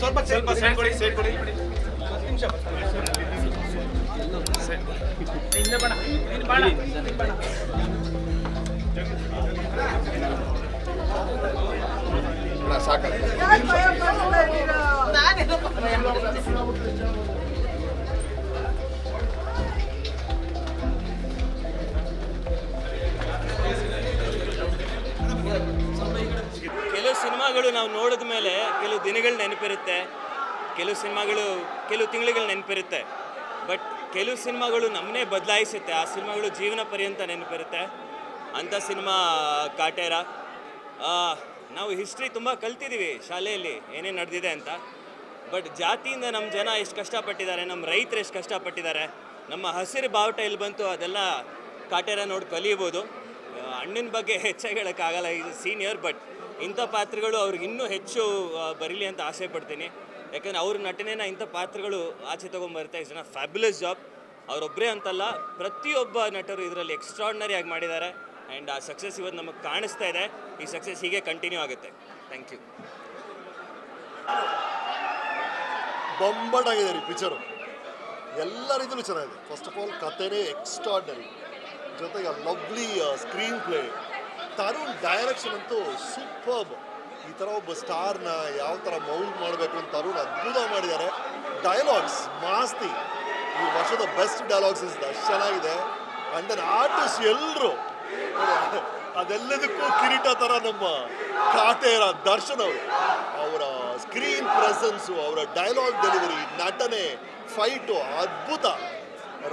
ಸ್ವಲ್ಪ ಸೈಡ್ ಕೊಡಿ ಸಾಕ ಕೆಲವು ಸಿನಿಮಾಗಳು ನಾವು ನೋಡಿದ ಮೇಲೆ ಕೆಲವು ದಿನಗಳು ನೆನಪಿರುತ್ತೆ, ಕೆಲವು ಸಿನಿಮಾಗಳು ಕೆಲವು ತಿಂಗಳುಗಳು ನೆನಪಿರುತ್ತೆ. ಬಟ್ ಕೆಲವು ಸಿನಿಮಾಗಳು ನಮ್ಮನ್ನೇ ಬದಲಾಯಿಸುತ್ತೆ, ಆ ಸಿನಿಮಾಗಳು ಜೀವನ ಪರ್ಯಂತ ನೆನಪಿರುತ್ತೆ. ಅಂಥ ಸಿನಿಮಾ ಕಾಟೇರ. ನಾವು ಹಿಸ್ಟ್ರಿ ತುಂಬ ಕಲ್ತಿದ್ದೀವಿ ಶಾಲೆಯಲ್ಲಿ ಏನೇನು ನಡೆದಿದೆ ಅಂತ. ಬಟ್ ಜಾತಿಯಿಂದ ನಮ್ಮ ಜನ ಎಷ್ಟು ಕಷ್ಟಪಟ್ಟಿದ್ದಾರೆ, ನಮ್ಮ ರೈತರು ಎಷ್ಟು ಕಷ್ಟಪಟ್ಟಿದ್ದಾರೆ, ನಮ್ಮ ಹಸಿರು ಬಾವುಟ ಇಲ್ಲಿ ಬಂತು, ಅದೆಲ್ಲ ಕಾಟೇರ ನೋಡಿ ಕಲಿಬೋದು. ಅಣ್ಣನ ಬಗ್ಗೆ ಹೆಚ್ಚಾಗಿ ಹೇಳೋಕ್ಕಾಗಲ್ಲ, ಇದು ಸೀನಿಯರ್. ಬಟ್ ಇಂಥ ಪಾತ್ರಗಳು ಅವ್ರಿಗೆ ಇನ್ನೂ ಹೆಚ್ಚು ಬರೀಲಿ ಅಂತ ಆಸೆ ಪಡ್ತೀನಿ. ಯಾಕಂದರೆ ಅವ್ರ ನಟನೆನ ಇಂಥ ಪಾತ್ರಗಳು ಆಚೆ ತೊಗೊಂಬರುತ್ತೆ. Is a fabulous job. ಅವರೊಬ್ಬರೇ ಅಂತಲ್ಲ, ಪ್ರತಿಯೊಬ್ಬ ನಟರು ಇದರಲ್ಲಿ ಎಕ್ಸ್ಟ್ರಾರ್ಡಿನರಿ ಆಗಿ ಮಾಡಿದ್ದಾರೆ. ಆ್ಯಂಡ್ ಆ ಸಕ್ಸಸ್ ಇವತ್ತು ನಮಗೆ ಕಾಣಿಸ್ತಾ ಇದೆ. ಈ ಸಕ್ಸಸ್ ಹೀಗೆ ಕಂಟಿನ್ಯೂ ಆಗುತ್ತೆ. Thank you. ಬೊಂಬಾಟಾಗಿದೆ ರೀ ಪಿಕ್ಚರು, ಎಲ್ಲ ರೀತಿಯಲ್ಲೂ ಚೆನ್ನಾಗಿದೆ. ಫಸ್ಟ್ ಆಫ್ ಆಲ್ ಕಥೆನೇ ಎಕ್ಸ್ಟ್ರಾರ್ಡನರಿ, ಜೊತೆಗೆ lovely screen play, Tarun direction ಅಂತೂ ಸೂಪರ್ಬ್. ಈ ಥರ ಒಬ್ಬ ಸ್ಟಾರ್ನ ಯಾವ ಥರ ಮೌಂಟ್ ಮಾಡಬೇಕು ಅಂತ ತರುಣ್ ಅದ್ಭುತ ಮಾಡಿದ್ದಾರೆ. ಡೈಲಾಗ್ಸ್ ಮಾಸ್ತಿ, ಈ ವರ್ಷದ ಬೆಸ್ಟ್ ಡೈಲಾಗ್ಸ್ ಅಷ್ಟು ಚೆನ್ನಾಗಿದೆ. ಆ್ಯಂಡ್ ದೆನ್ ಆರ್ಟಿಸ್ಟ್ ಎಲ್ಲರೂ ಅದೆಲ್ಲದಕ್ಕೂ ಕಿರೀಟ ಥರ ನಮ್ಮ ಕಾಟೇರ ದರ್ಶನ್ ಅವರು, ಅವರ ಸ್ಕ್ರೀನ್ ಪ್ರೆಸೆನ್ಸು, ಅವರ ಡೈಲಾಗ್ ಡೆಲಿವರಿ, ನಟನೆ, ಫೈಟು ಅದ್ಭುತ.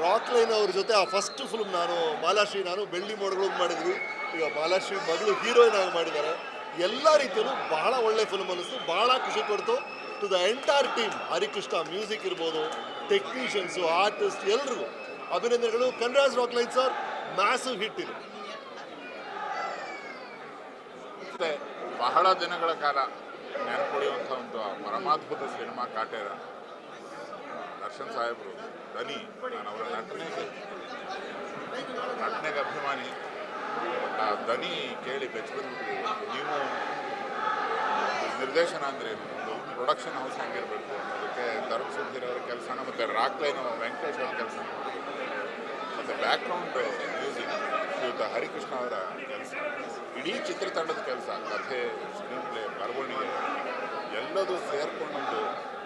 ರಾಕ್ ಲೈನ್ ಅವ್ರ ಜೊತೆ ಆ ಫಸ್ಟ್ ಫಿಲ್ಮ್ ನಾನು ಬೆಳ್ಳಿ ಮೋಡಗಳು ಮಾಡಿದ್ವಿ. ಈಗ ಮಾಲಾಶ್ರೀ ಮಗಳು ಹೀರೋಯಿನ್ ಆಗಿ ಮಾಡಿದ್ದಾರೆ. ಎಲ್ಲ ರೀತಿಯಲ್ಲೂ ಬಹಳ ಒಳ್ಳೆ ಫಿಲ್ಮ್ ಅನ್ನಿಸ್ತು, ಬಹಳ ಖುಷಿ ಕೊಡ್ತು. To the entire team, Harikrishna music ಇರ್ಬೋದು, ಟೆಕ್ನಿಷಿಯನ್ಸು, ಆರ್ಟಿಸ್ಟ್ ಎಲ್ರಿಗೂ ಅಭಿನಂದನೆಗಳು. Kanraj Rockline sir, massive hit ಇದು. ಬಹಳ ದಿನಗಳ ಕಾಲ ನೆನಪುಳಿಯುವಂಥ ಒಂದು ಪರಮಾದ್ಭುತ ಸಿನಿಮಾ ಕಾಟೇರ. ದರ್ಶನ್ ಸಾಹೇಬರು ದನಿ, ನಾನು ಅವರ ನಟನೆಗೆ ಅಭಿಮಾನಿ. ಬಟ್ ಆ ದನಿ ಕೇಳಿ ಬೆಚ್ಚಬಿದ್ಬಿಟ್ಟಿದೆ. ನೀವು ನಿರ್ದೇಶನ ಅಂದರೆ ಒಂದು ಪ್ರೊಡಕ್ಷನ್ ಹೌಸ್ ಹೆಂಗಿರಬೇಕು, ಅದಕ್ಕೆ ತರುಣ್ ಸುಧೀರ್ ಅವರ ಕೆಲಸನ ಮತ್ತು ರಾಕ್ ಲೈನ್ ವೆಂಕಟೇಶ್ ಅವರ ಕೆಲಸ, ಮತ್ತು ಬ್ಯಾಕ್ಗ್ರೌಂಡ್ ಮ್ಯೂಸಿಕ್ ಶ್ರೀಯುತ ಹರಿಕೃಷ್ಣ ಅವರ ಕೆಲಸ, ಇಡೀ ಚಿತ್ರತಂಡದ ಕೆಲಸ, ಕಥೆ, ಸ್ಕ್ರೀನ್ ಪ್ಲೇ, ಬರವಣಿಗೆ ಎಲ್ಲದೂ ಸೇರಿಕೊಂಡು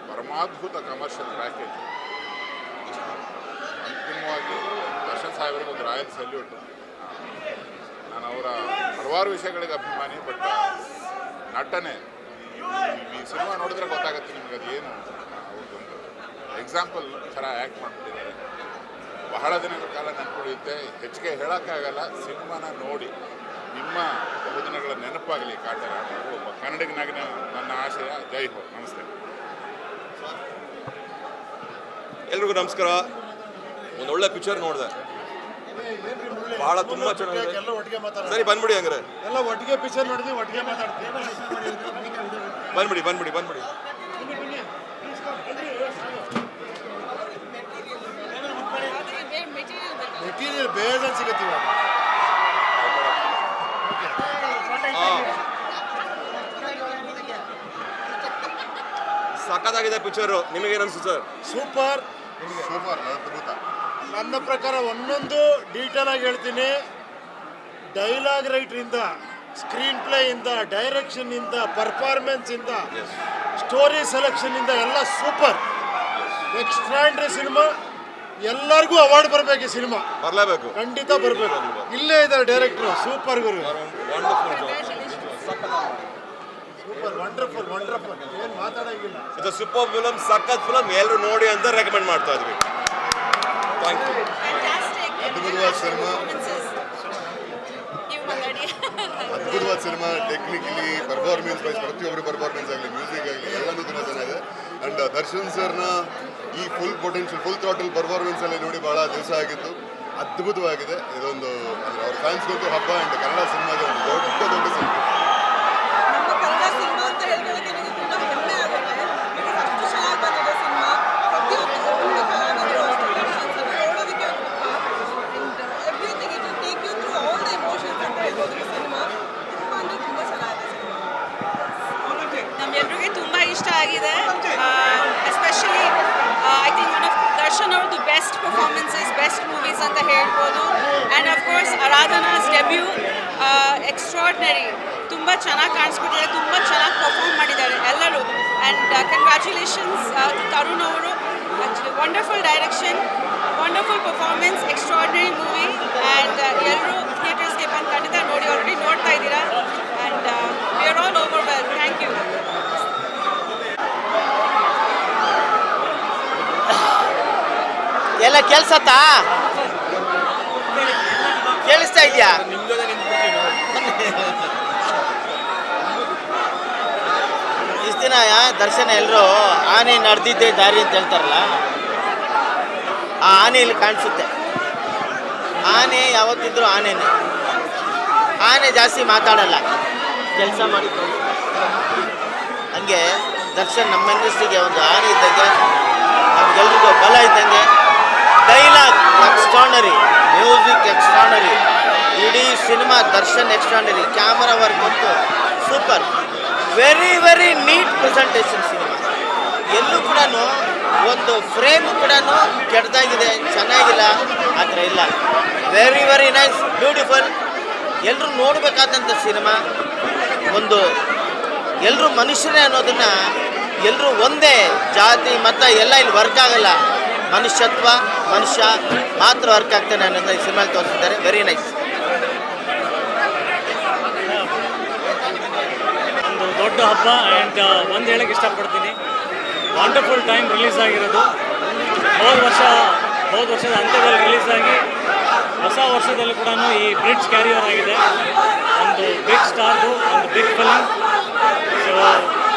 ಪರಮಾದ್ಭುತ ಕಮರ್ಷಿಯಲ್ ಪ್ಯಾಕೇಜ್. ಅಂತಿಮವಾಗಿ ದರ್ಶನ್ ಸಾಹೇಬರಿಗೆ ಒಂದು ರಾಯಲ್ ಸಲ್ಯೂಟ್. ನಾನು ಅವರ ಹಲವಾರು ವಿಷಯಗಳಿಗೆ ಅಭಿಮಾನಿ. ಬಟ್ ನಟನೆ, ಈ ಸಿನಿಮಾ ನೋಡಿದ್ರೆ ಗೊತ್ತಾಗುತ್ತೆ ನಿಮಗೆ ಅದು ಏನು. ಅವ್ರದ್ದೊಂದು ಎಕ್ಸಾಂಪಲ್ ಥರ ಆ್ಯಕ್ಟ್ ಮಾಡಿಬಿಟ್ಟಿದ್ದಾರೆ. ಬಹಳ ದಿನಗಳ ಕಾಲ ನೆನಪುಳಿಯುತ್ತೆ. ಹೆಚ್ಚಿಗೆ ಹೇಳೋಕ್ಕಾಗಲ್ಲ. ಸಿನಿಮಾನ ನೋಡಿ ನಿಮ್ಮ ಬಹುದಿನಗಳ ನೆನಪಾಗಲಿ ಕಾಟೇರ. ಒಬ್ಬ ಕನ್ನಡಿಗನಾಗಿ ನನ್ನ ಆಶಯ. ಜೈ ಹೋ. ನಮಸ್ತೆ. ಎಲ್ರಿಗೂ ನಮಸ್ಕಾರ. ಒಂದು ಒಳ್ಳೆ ಪಿಕ್ಚರ್ ನೋಡಿದೆ, ಬಹಳ ತುಂಬ ಚೆನ್ನಾಗಿದೆ. ಸರಿ ಬಂದ್ಬಿಡಿ, ಹಂಗಾರೆ ಎಲ್ಲ ಒಟ್ಟಿಗೆ ಪಿಕ್ಚರ್ ನೋಡಿದ್ವಿ, ಒಟ್ಟಿಗೆ ಮಾತಾಡ್ತೀವಿ. ಬಂದ್ಬಿಡಿ. ಮೆಟೀರಿಯಲ್ ಬೇಗ ಸಿಗುತ್ತೀವ. ಸಖತ್ತಾಗಿದೆ ಪಿಕ್ಚರು. ನಿಮಗೇನು ಅನ್ಸುತ್ತೆ ಸರ್? ಸೂಪರ್, ಅದ್ಭುತ. ನನ್ನ ಪ್ರಕಾರ ಒಂದೊಂದು ಡೀಟೇಲ್ ಆಗಿ ಹೇಳ್ತೀನಿ. ಡೈಲಾಗ್ ರೈಟ್ರಿಂದ, ಸ್ಕ್ರೀನ್ ಪ್ಲೇಯಿಂದ, ಡೈರೆಕ್ಷನ್ನಿಂದ, ಪರ್ಫಾರ್ಮೆನ್ಸಿಂದ, ಸ್ಟೋರಿ ಸೆಲೆಕ್ಷನ್ನಿಂದ ಎಲ್ಲ ಸೂಪರ್. ಎಕ್ಸ್ಟ್ರಾಂಡ್ರಿ ಸಿನಿಮಾ. ಎಲ್ಲರಿಗೂ ಅವಾರ್ಡ್ ಬರಬೇಕು. ಈ ಸಿನಿಮಾ ಬರಲೇಬೇಕು, ಖಂಡಿತ ಬರಬೇಕು. ಇಲ್ಲೇ ಇದ್ದಾರೆ ಡೈರೆಕ್ಟ್ರು, ಸೂಪರ್ ಗುರು, ಸೂಪರ್, ವಂಡರ್ಫುಲ್. ಏನು ಮಾತಾಡೋಂಗಿಲ್ಲ. ಇದು ಸೂಪರ್ ಫಿಲಮ್, ಸಖತ್ ಫಿಲಮ್. ಎಲ್ಲರೂ ನೋಡಿ ಅಂತ ರೆಕಮೆಂಡ್ ಮಾಡ್ತಾ ಇದ್ವಿ. Thank you. ಅದ್ಭುತವಾದ ಸಿನಿಮಾ, ಅದ್ಭುತವಾದ ಸಿನಿಮಾ. ಟೆಕ್ನಿಕಲಿ, ಪರ್ಫಾರ್ಮೆನ್ಸ್ ವೈಸ್, ಪ್ರತಿಯೊಬ್ಬರು ಪರ್ಫಾರ್ಮೆನ್ಸ್ ಆಗಲಿ, ಮ್ಯೂಸಿಕ್ ಆಗಲಿ, ಎಲ್ಲನೂ ತುಂಬ ಚೆನ್ನಾಗಿದೆ. ಆ್ಯಂಡ್ ದರ್ಶನ್ ಸರ್ನ ಈ ಫುಲ್ ಪೊಟೆನ್ಷಿಯಲ್, ಫುಲ್ ಥ್ರಾಟಲ್ ಪರ್ಫಾರ್ಮೆನ್ಸಲ್ಲಿ ನೋಡಿ ಭಾಳ ದಿವಸ ಆಗಿತ್ತು. ಅದ್ಭುತವಾಗಿದೆ. ಇದೊಂದು ಅಂದರೆ ಅವ್ರ ಫ್ಯಾನ್ಸ್ಗಂತೂ ಹಬ್ಬ. ಆ್ಯಂಡ್ ಕನ್ನಡ ಸಿನಿಮಾಗೆ ಒಂದು ದೊಡ್ಡ ಸಂಖ್ಯೆ. ನಮ್ಮೆಲ್ರಿಗೆ ತುಂಬ ಇಷ್ಟ ಆಗಿದೆ. Especially I think one of Darshan ಅವ್ರದ್ದು ಬೆಸ್ಟ್ ಪರ್ಫಾರ್ಮೆನ್ಸಸ್, ಬೆಸ್ಟ್ ಮೂವೀಸ್ ಅಂತ ಹೇಳ್ಬೋದು. And of course Aradhana's debut extraordinary, ತುಂಬ ಚೆನ್ನಾಗಿ ಕಾಣಿಸ್ಕೊಟ್ಟಿದ್ದಾರೆ, ತುಂಬ ಚೆನ್ನಾಗಿ ಪರ್ಫಾರ್ಮ್ ಮಾಡಿದ್ದಾರೆ ಎಲ್ಲರೂ. ಆ್ಯಂಡ್ ಕಂಗ್ರ್ಯಾಚುಲೇಷನ್ಸ್ ತರುಣ್ ಅವರು, wonderful direction, wonderful performance, extraordinary movie. And ಎಲ್ಲರೂ ಥಿಯೇಟರ್ಸ್ಗೆ ಬಂದು ಖಂಡಿತ ನೋಡಿ, ಆಲ್ರೆಡಿ ನೋಡ್ತಾ ಇದ್ದೀರಾ. And we are all over well. Thank you. ಎಲ್ಲ ಕೇಳಿಸತ್ತಾ? ಕೇಳಿಸ್ತಾ ಇದೆಯಾ? ಇಷ್ಟು ದಿನ ದರ್ಶನ ಎಲ್ಲರೂ ಆನೆ ನಡೆದಿದ್ದೆ ದಾರಿ ಅಂತ ಹೇಳ್ತಾರಲ್ಲ, ಆ ಆನೆ ಇಲ್ಲಿ ಕಾಣಿಸುತ್ತೆ. ಆನೆ ಯಾವತ್ತಿದ್ರೂ ಆನೆನೇ. ಆನೆ ಜಾಸ್ತಿ ಮಾತಾಡಲ್ಲ, ಕೆಲಸ ಮಾಡಿ. ಹಂಗೆ ದರ್ಶನ್ ನಮ್ಮ ಇಂಡಸ್ಟ್ರಿಗೆ ಒಂದು ಆನೆ ಇದ್ದಂಗೆ, ನಮ್ಗೆಲ್ರಿಗೂ ಬಲ ಇದ್ದಂಗೆ. ಡೈಲಾಗ್ ಎಕ್ಸ್ಟ್ರಾರ್ನರಿ, ಮ್ಯೂಸಿಕ್ ಎಕ್ಸ್ಟ್ರಾರ್ನರಿ, ಇಡೀ cinema Darshan extraordinary, camera work ಮತ್ತು super, very very neat presentation cinema. ಎಲ್ಲೂ ಕೂಡ ಒಂದು ಫ್ರೇಮು ಕೂಡ ಕೆಟ್ಟದಾಗಿದೆ, ಚೆನ್ನಾಗಿಲ್ಲ, ಆ ಥರ ಇಲ್ಲ. ವೆರಿ ವೆರಿ ನೈಸ್, ಬ್ಯೂಟಿಫುಲ್, ಎಲ್ಲರೂ ನೋಡಬೇಕಾದಂಥ ಸಿನಿಮಾ. ಒಂದು ಎಲ್ಲರೂ ಮನುಷ್ಯರೇ ಅನ್ನೋದನ್ನು, ಎಲ್ಲರೂ ಒಂದೇ ಜಾತಿ ಮತ ಎಲ್ಲ ಇಲ್ಲಿ ವರ್ಕ್ ಆಗಲ್ಲ, ಮನುಷ್ಯತ್ವ ಮನುಷ್ಯ ಮಾತ್ರ ವರ್ಕ್ ಆಗ್ತಾನೆ ಅನ್ನೋದನ್ನ ಈ ಸಿನಿಮಾಲಿ ತೋರಿಸಿದ್ದಾರೆ. Very nice. ಒಂದು ದೊಡ್ಡ ಹಬ್ಬ. ಆ್ಯಂಡ್ ಒಂದು ಹೇಳಕ್ಕೆ ಇಷ್ಟಪಡ್ತೀನಿ, ವಂಡರ್ಫುಲ್ ಟೈಮ್ ರಿಲೀಸ್ ಆಗಿರೋದು. ಹೋದ ವರ್ಷದ ಅಂತ್ಯದಲ್ಲಿ ರಿಲೀಸ್ ಆಗಿ ಹೊಸ ವರ್ಷದಲ್ಲಿ ಕೂಡ ಈ ಬ್ರಿಡ್ಜ್ ಕ್ಯಾರಿಯರ್ ಆಗಿದೆ. ಒಂದು ಬಿಗ್ ಸ್ಟಾರ್ದು ಒಂದು ಬಿಗ್ ಫಿಲ್ಮ್. ಸೊ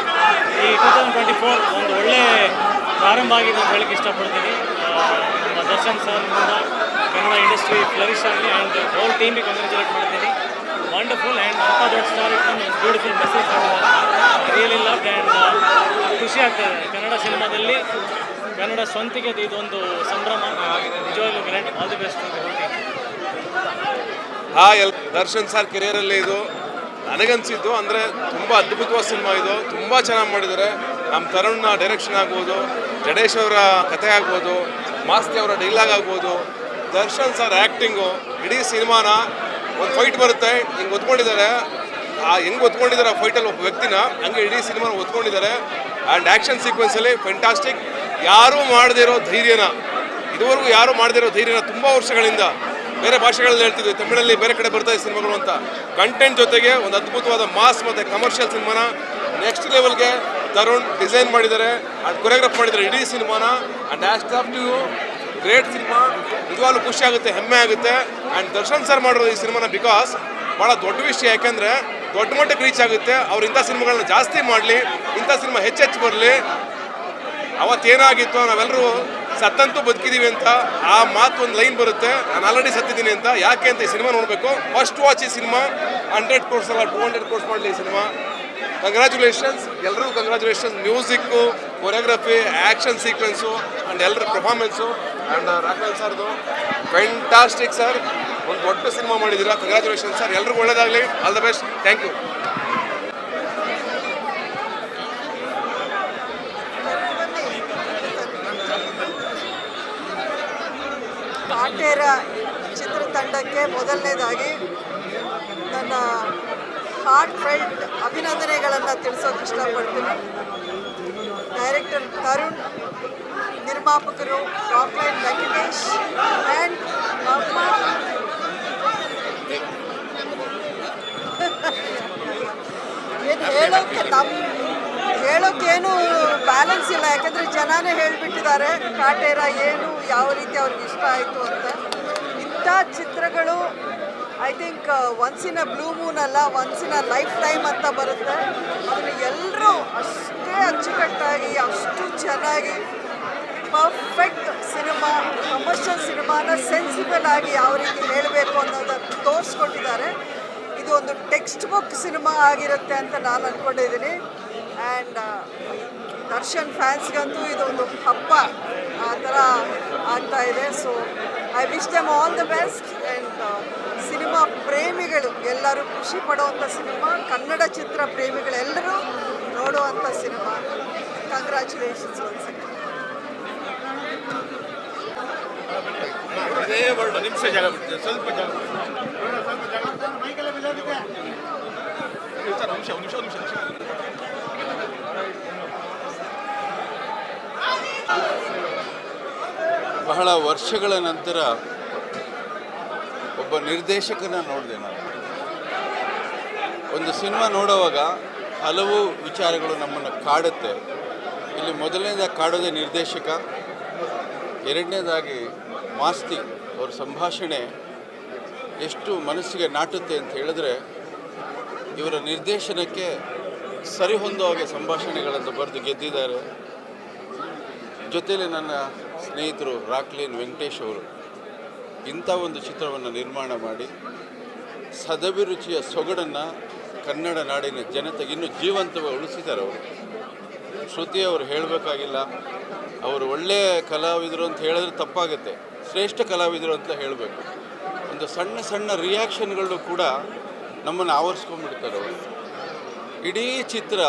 ಈ 2024 ಒಂದು ಒಳ್ಳೆ ಪ್ರಾರಂಭ ಆಗಿದೆ ಅಂತ ಹೇಳಕ್ಕೆ ಇಷ್ಟಪಡ್ತೀನಿ. ನಮ್ಮ ದರ್ಶನ್ ಸರ್ನಿಂದ ಕನ್ನಡ ಇಂಡಸ್ಟ್ರಿ ಫ್ಲರಿಶ್ ಆಗಲಿ. ಆ್ಯಂಡ್ ಹೋಲ್ ಟೀಮಿಗೆ ಕಂಗ್ರ್ಯಾಚುಲೇಟ್ ಮಾಡ್ತೀನಿ. ವಂಡರ್ಫುಲ್. ಆ್ಯಂಡ್ ಅಂಥ ದೊಡ್ಡ ಸ್ಟಾರ್ ಇಟ್ಕೊಂಡು ಒಂದು ಬ್ಯೂಟಿಫುಲ್ ಮೆಸೇಜ್ ಕೊಟ್ಟಿದ್ದಾರೆ. Really love. ಆ್ಯಂಡ್ ಖುಷಿ ಆಗ್ತದೆ ಕನ್ನಡ ಸಿನಿಮಾದಲ್ಲಿ ಕನ್ನಡ ಸ್ವಂತಿಗೆ ಇದೊಂದು ಸಂಭ್ರಮ. ನಿಜವಾಗ್ಲೂ ಗ್ರೇಟ್. ಆಲ್ ದಿ ಬೆಸ್ಟ್ ಅಂತ ಹೇಳ್ತೀನಿ. ದರ್ಶನ್ ಸರ್ ಕೆರಿಯರಲ್ಲಿ ಇದು ನನಗನ್ಸಿದ್ದು ಅಂದರೆ ತುಂಬ ಅದ್ಭುತವಾದ ಸಿನಿಮಾ. ಇದು ತುಂಬ ಚೆನ್ನಾಗಿ ಮಾಡಿದ್ದಾರೆ. ನಮ್ಮ ತರುಣ್ನ ಡೈರೆಕ್ಷನ್ ಆಗ್ಬೋದು, ಜಡೇಶ್ ಅವರ ಕಥೆ ಆಗ್ಬೋದು, ಮಾಸ್ತಿ ಅವರ ಡೈಲಾಗ್ ಆಗ್ಬೋದು, ದರ್ಶನ್ ಸರ್ ಆ್ಯಕ್ಟಿಂಗು, ಇಡೀ ಸಿನಿಮಾನ ಒಂದು ಫೈಟ್ ಬರುತ್ತೆ ಹಿಂಗೆ ಒತ್ಕೊಂಡಿದ್ದಾರೆ. ಹೆಂಗೆ ಒತ್ಕೊಂಡಿದ್ದಾರೆ ಆ ಫೈಟಲ್ಲಿ ಒಬ್ಬ ವ್ಯಕ್ತಿನ, ಹಂಗೆ ಇಡೀ ಸಿನಿಮಾನ ಒತ್ಕೊಂಡಿದ್ದಾರೆ. ಆ್ಯಂಡ್ ಆ್ಯಕ್ಷನ್ ಸೀಕ್ವೆನ್ಸಲ್ಲಿ ಫೆಂಟಾಸ್ಟಿಕ್. ಯಾರೂ ಮಾಡದೇ ಇರೋ ಧೈರ್ಯನ, ಇದುವರೆಗೂ ಯಾರೂ ಮಾಡದೇ ಇರೋ ಧೈರ್ಯನ ತುಂಬ ವರ್ಷಗಳಿಂದ ಬೇರೆ ಭಾಷೆಗಳಲ್ಲಿ ಹೇಳ್ತಿದ್ವಿ, ತಮಿಳಲ್ಲಿ ಬೇರೆ ಕಡೆ ಬರ್ತಾ ಇದೆ ಸಿನಿಮಾಗಳು ಅಂತ. ಕಂಟೆಂಟ್ ಜೊತೆಗೆ ಒಂದು ಅದ್ಭುತವಾದ ಮಾಸ್ ಮತ್ತು ಕಮರ್ಷಿಯಲ್ ಸಿನಿಮಾನ ನೆಕ್ಸ್ಟ್ ಲೆವೆಲ್ಗೆ ತರುಣ್ ಡಿಸೈನ್ ಮಾಡಿದ್ದಾರೆ ಆ್ಯಂಡ್ ಕೊರಿಯೋಗ್ರಾಫ್ ಮಾಡಿದ್ದಾರೆ ಇಡೀ ಸಿನಿಮಾನ. ಆ್ಯಂಡ್ ಆ್ಯಸ್ಟ್ ಆಫ್ ಟು ಗ್ರೇಟ್ ಸಿನಿಮಾ. ನಿಜವಾಗ್ಲೂ ಖುಷಿ ಆಗುತ್ತೆ, ಹೆಮ್ಮೆ ಆಗುತ್ತೆ. ಆ್ಯಂಡ್ ದರ್ಶನ್ ಸರ್ ಮಾಡಿರೋದು ಈ ಸಿನಿಮಾನ ಬಿಕಾಸ್ ಭಾಳ ದೊಡ್ಡ ವಿಷಯ. ಯಾಕೆಂದರೆ ದೊಡ್ಡ ಮಟ್ಟಕ್ಕೆ ರೀಚ್ ಆಗುತ್ತೆ. ಅವ್ರು ಇಂಥ ಸಿನಿಮಾಗಳನ್ನ ಜಾಸ್ತಿ ಮಾಡಲಿ, ಇಂಥ ಸಿನಿಮಾ ಹೆಚ್ಚೆಚ್ಚು ಬರಲಿ. ಅವತ್ತೇನಾಗಿತ್ತು, ನಾವೆಲ್ಲರೂ ಸತ್ತಂತೂ ಬದುಕಿದ್ದೀವಿ ಅಂತ ಆ ಮಾತು ಒಂದು ಲೈನ್ ಬರುತ್ತೆ, ನಾನು ಆಲ್ರೆಡಿ ಸತ್ತಿದ್ದೀನಿ ಅಂತ. ಯಾಕೆ ಅಂತ ಈ ಸಿನಿಮಾ ನೋಡಬೇಕು. ಫಸ್ಟ್ ವಾಚ್ ಈ ಸಿನಿಮಾ. 100 crores ಅಲ್ಲ 200 crores ಮಾಡಲಿ ಈ ಸಿನಿಮಾ. ಕಂಗ್ರ್ಯಾಚುಲೇಷನ್ಸ್ ಎಲ್ರಿಗೂ, congratulations. Music, choreography, action sequence and ಎಲ್ಲರ ಪರ್ಫಾರ್ಮೆನ್ಸು. ಆ್ಯಂಡ್ ರಾಘವೇಂದ್ರ ಸರ್ದು ಫ್ಯಾಂಟಾಸ್ಟಿಕ್ ಸರ್. ಒಂದು ದೊಡ್ಡ ಸಿನಿಮಾ ಮಾಡಿದ್ದೀರಾ. Congratulations sir. ಎಲ್ರಿಗೂ ಒಳ್ಳೇದಾಗಲಿ. All the best. Thank you. Kaatera ಚಿತ್ರತಂಡಕ್ಕೆ ಮೊದಲನೇದಾಗಿ ನನ್ನ ಹಾರ್ಟ್ ಫೆಲ್ಟ್ ಅಭಿನಂದನೆಗಳನ್ನು ತಿಳಿಸೋಕೆ ಇಷ್ಟಪಡ್ತೀನಿ. ಡೈರೆಕ್ಟರ್ ತರುಣ್, ನಿರ್ಮಾಪಕರು ರಾಕ್ಲೈನ್ ವೆಂಕಟೇಶ್ ಆ್ಯಂಡ್ ಹೇಳೋಕ್ಕೇನು ಬ್ಯಾಲೆನ್ಸ್ ಇಲ್ಲ. ಯಾಕಂದರೆ ಜನನೇ ಹೇಳಿಬಿಟ್ಟಿದ್ದಾರೆ ಕಾಟೇರ ಏನು, ಯಾವ ರೀತಿ ಅವ್ರಿಗೆ ಇಷ್ಟ ಆಯಿತು ಅಂತ. ಇಂಥ ಚಿತ್ರಗಳು I think once in a blue moon ಅಲ್ಲ, once in a lifetime ಅಂತ ಬರುತ್ತೆ. ಅದನ್ನು ಎಲ್ಲರೂ ಅಷ್ಟೇ ಅಚ್ಚುಕಟ್ಟಾಗಿ, ಅಷ್ಟು ಚೆನ್ನಾಗಿ ಪರ್ಫೆಕ್ಟ್ ಸಿನಿಮಾ, ಕಮರ್ಷಿಯಲ್ ಸಿನಿಮಾನ ಸೆನ್ಸಿಬಲ್ ಆಗಿ ಯಾವ ರೀತಿ ಹೇಳಬೇಕು ಅನ್ನೋದನ್ನು ತೋರಿಸ್ಕೊಟ್ಟಿದ್ದಾರೆ. ಇದು ಒಂದು ಟೆಕ್ಸ್ಟ್ ಬುಕ್ ಸಿನಿಮಾ ಆಗಿರುತ್ತೆ ಅಂತ ನಾನು ಅಂದ್ಕೊಂಡಿದ್ದೀನಿ. ಆ್ಯಂಡ್ ದರ್ಶನ್ ಫ್ಯಾನ್ಸ್ಗಂತೂ ಇದೊಂದು ಹಬ್ಬ ಆ ಥರ ಆಗ್ತಾ ಇದೆ. So I wish them all the best. And cinema ಪ್ರೇಮಿಗಳು ಎಲ್ಲರೂ ಖುಷಿ ಪಡುವಂಥ ಸಿನಿಮಾ, ಕನ್ನಡ ಚಿತ್ರ ಪ್ರೇಮಿಗಳೆಲ್ಲರೂ ನೋಡುವಂಥ ಸಿನಿಮಾ. Congratulations once again. ನಿಮಿಷ ಜಾಗ ಬಿಡ್ತೀವಿ, ಸ್ವಲ್ಪ ಜಾಗ ನಿಮಿಷ. ಬಹಳ ವರ್ಷಗಳ ನಂತರ ಒಬ್ಬ ನಿರ್ದೇಶಕನ ನೋಡಿದೆ ನಾನು. ಒಂದು ಸಿನಿಮಾ ನೋಡುವಾಗ ಹಲವು ವಿಚಾರಗಳು ನಮ್ಮನ್ನು ಕಾಡುತ್ತೆ. ಇಲ್ಲಿ ಮೊದಲನೇದಾಗಿ ಕಾಡೋದೇ ನಿರ್ದೇಶಕ, ಎರಡನೇದಾಗಿ ಮಾಸ್ತಿ ಅವ್ರ ಸಂಭಾಷಣೆ ಎಷ್ಟು ಮನಸ್ಸಿಗೆ ನಾಟುತ್ತೆ ಅಂತ ಹೇಳಿದ್ರೆ, ಇವರ ನಿರ್ದೇಶನಕ್ಕೆ ಸರಿಹೊಂದೋ ಹಾಗೆ ಸಂಭಾಷಣೆಗಳನ್ನು ಬರೆದು ಗೆದ್ದಿದ್ದಾರೆ. ಜೊತೆಯಲ್ಲಿ ನನ್ನ ಸ್ನೇಹಿತರು ರಾಕ್ಲೈನ್ ವೆಂಕಟೇಶ್ ಅವರು ಇಂಥ ಒಂದು ಚಿತ್ರವನ್ನು ನಿರ್ಮಾಣ ಮಾಡಿ ಸದಭಿರುಚಿಯ ಸೊಗಡನ್ನು ಕನ್ನಡ ನಾಡಿನ ಜನತೆಗೆ ಇನ್ನೂ ಜೀವಂತವಾಗಿ ಉಳಿಸಿದ್ದಾರೆ. ಅವರು ಶ್ರುತಿ ಅವರು ಹೇಳಬೇಕಾಗಿಲ್ಲ, ಅವರು ಒಳ್ಳೆಯ ಕಲಾವಿದರು ಅಂತ ಹೇಳಿದ್ರೆ ತಪ್ಪಾಗುತ್ತೆ, ಶ್ರೇಷ್ಠ ಕಲಾವಿದರು ಅಂತ ಹೇಳಬೇಕು. ಒಂದು ಸಣ್ಣ ಸಣ್ಣ ರಿಯಾಕ್ಷನ್ಗಳು ಕೂಡ ನಮ್ಮನ್ನು ಆವರಿಸ್ಕೊಂಡ್ಬಿಡ್ತಾರೆ ಅವರು. ಇಡೀ ಚಿತ್ರ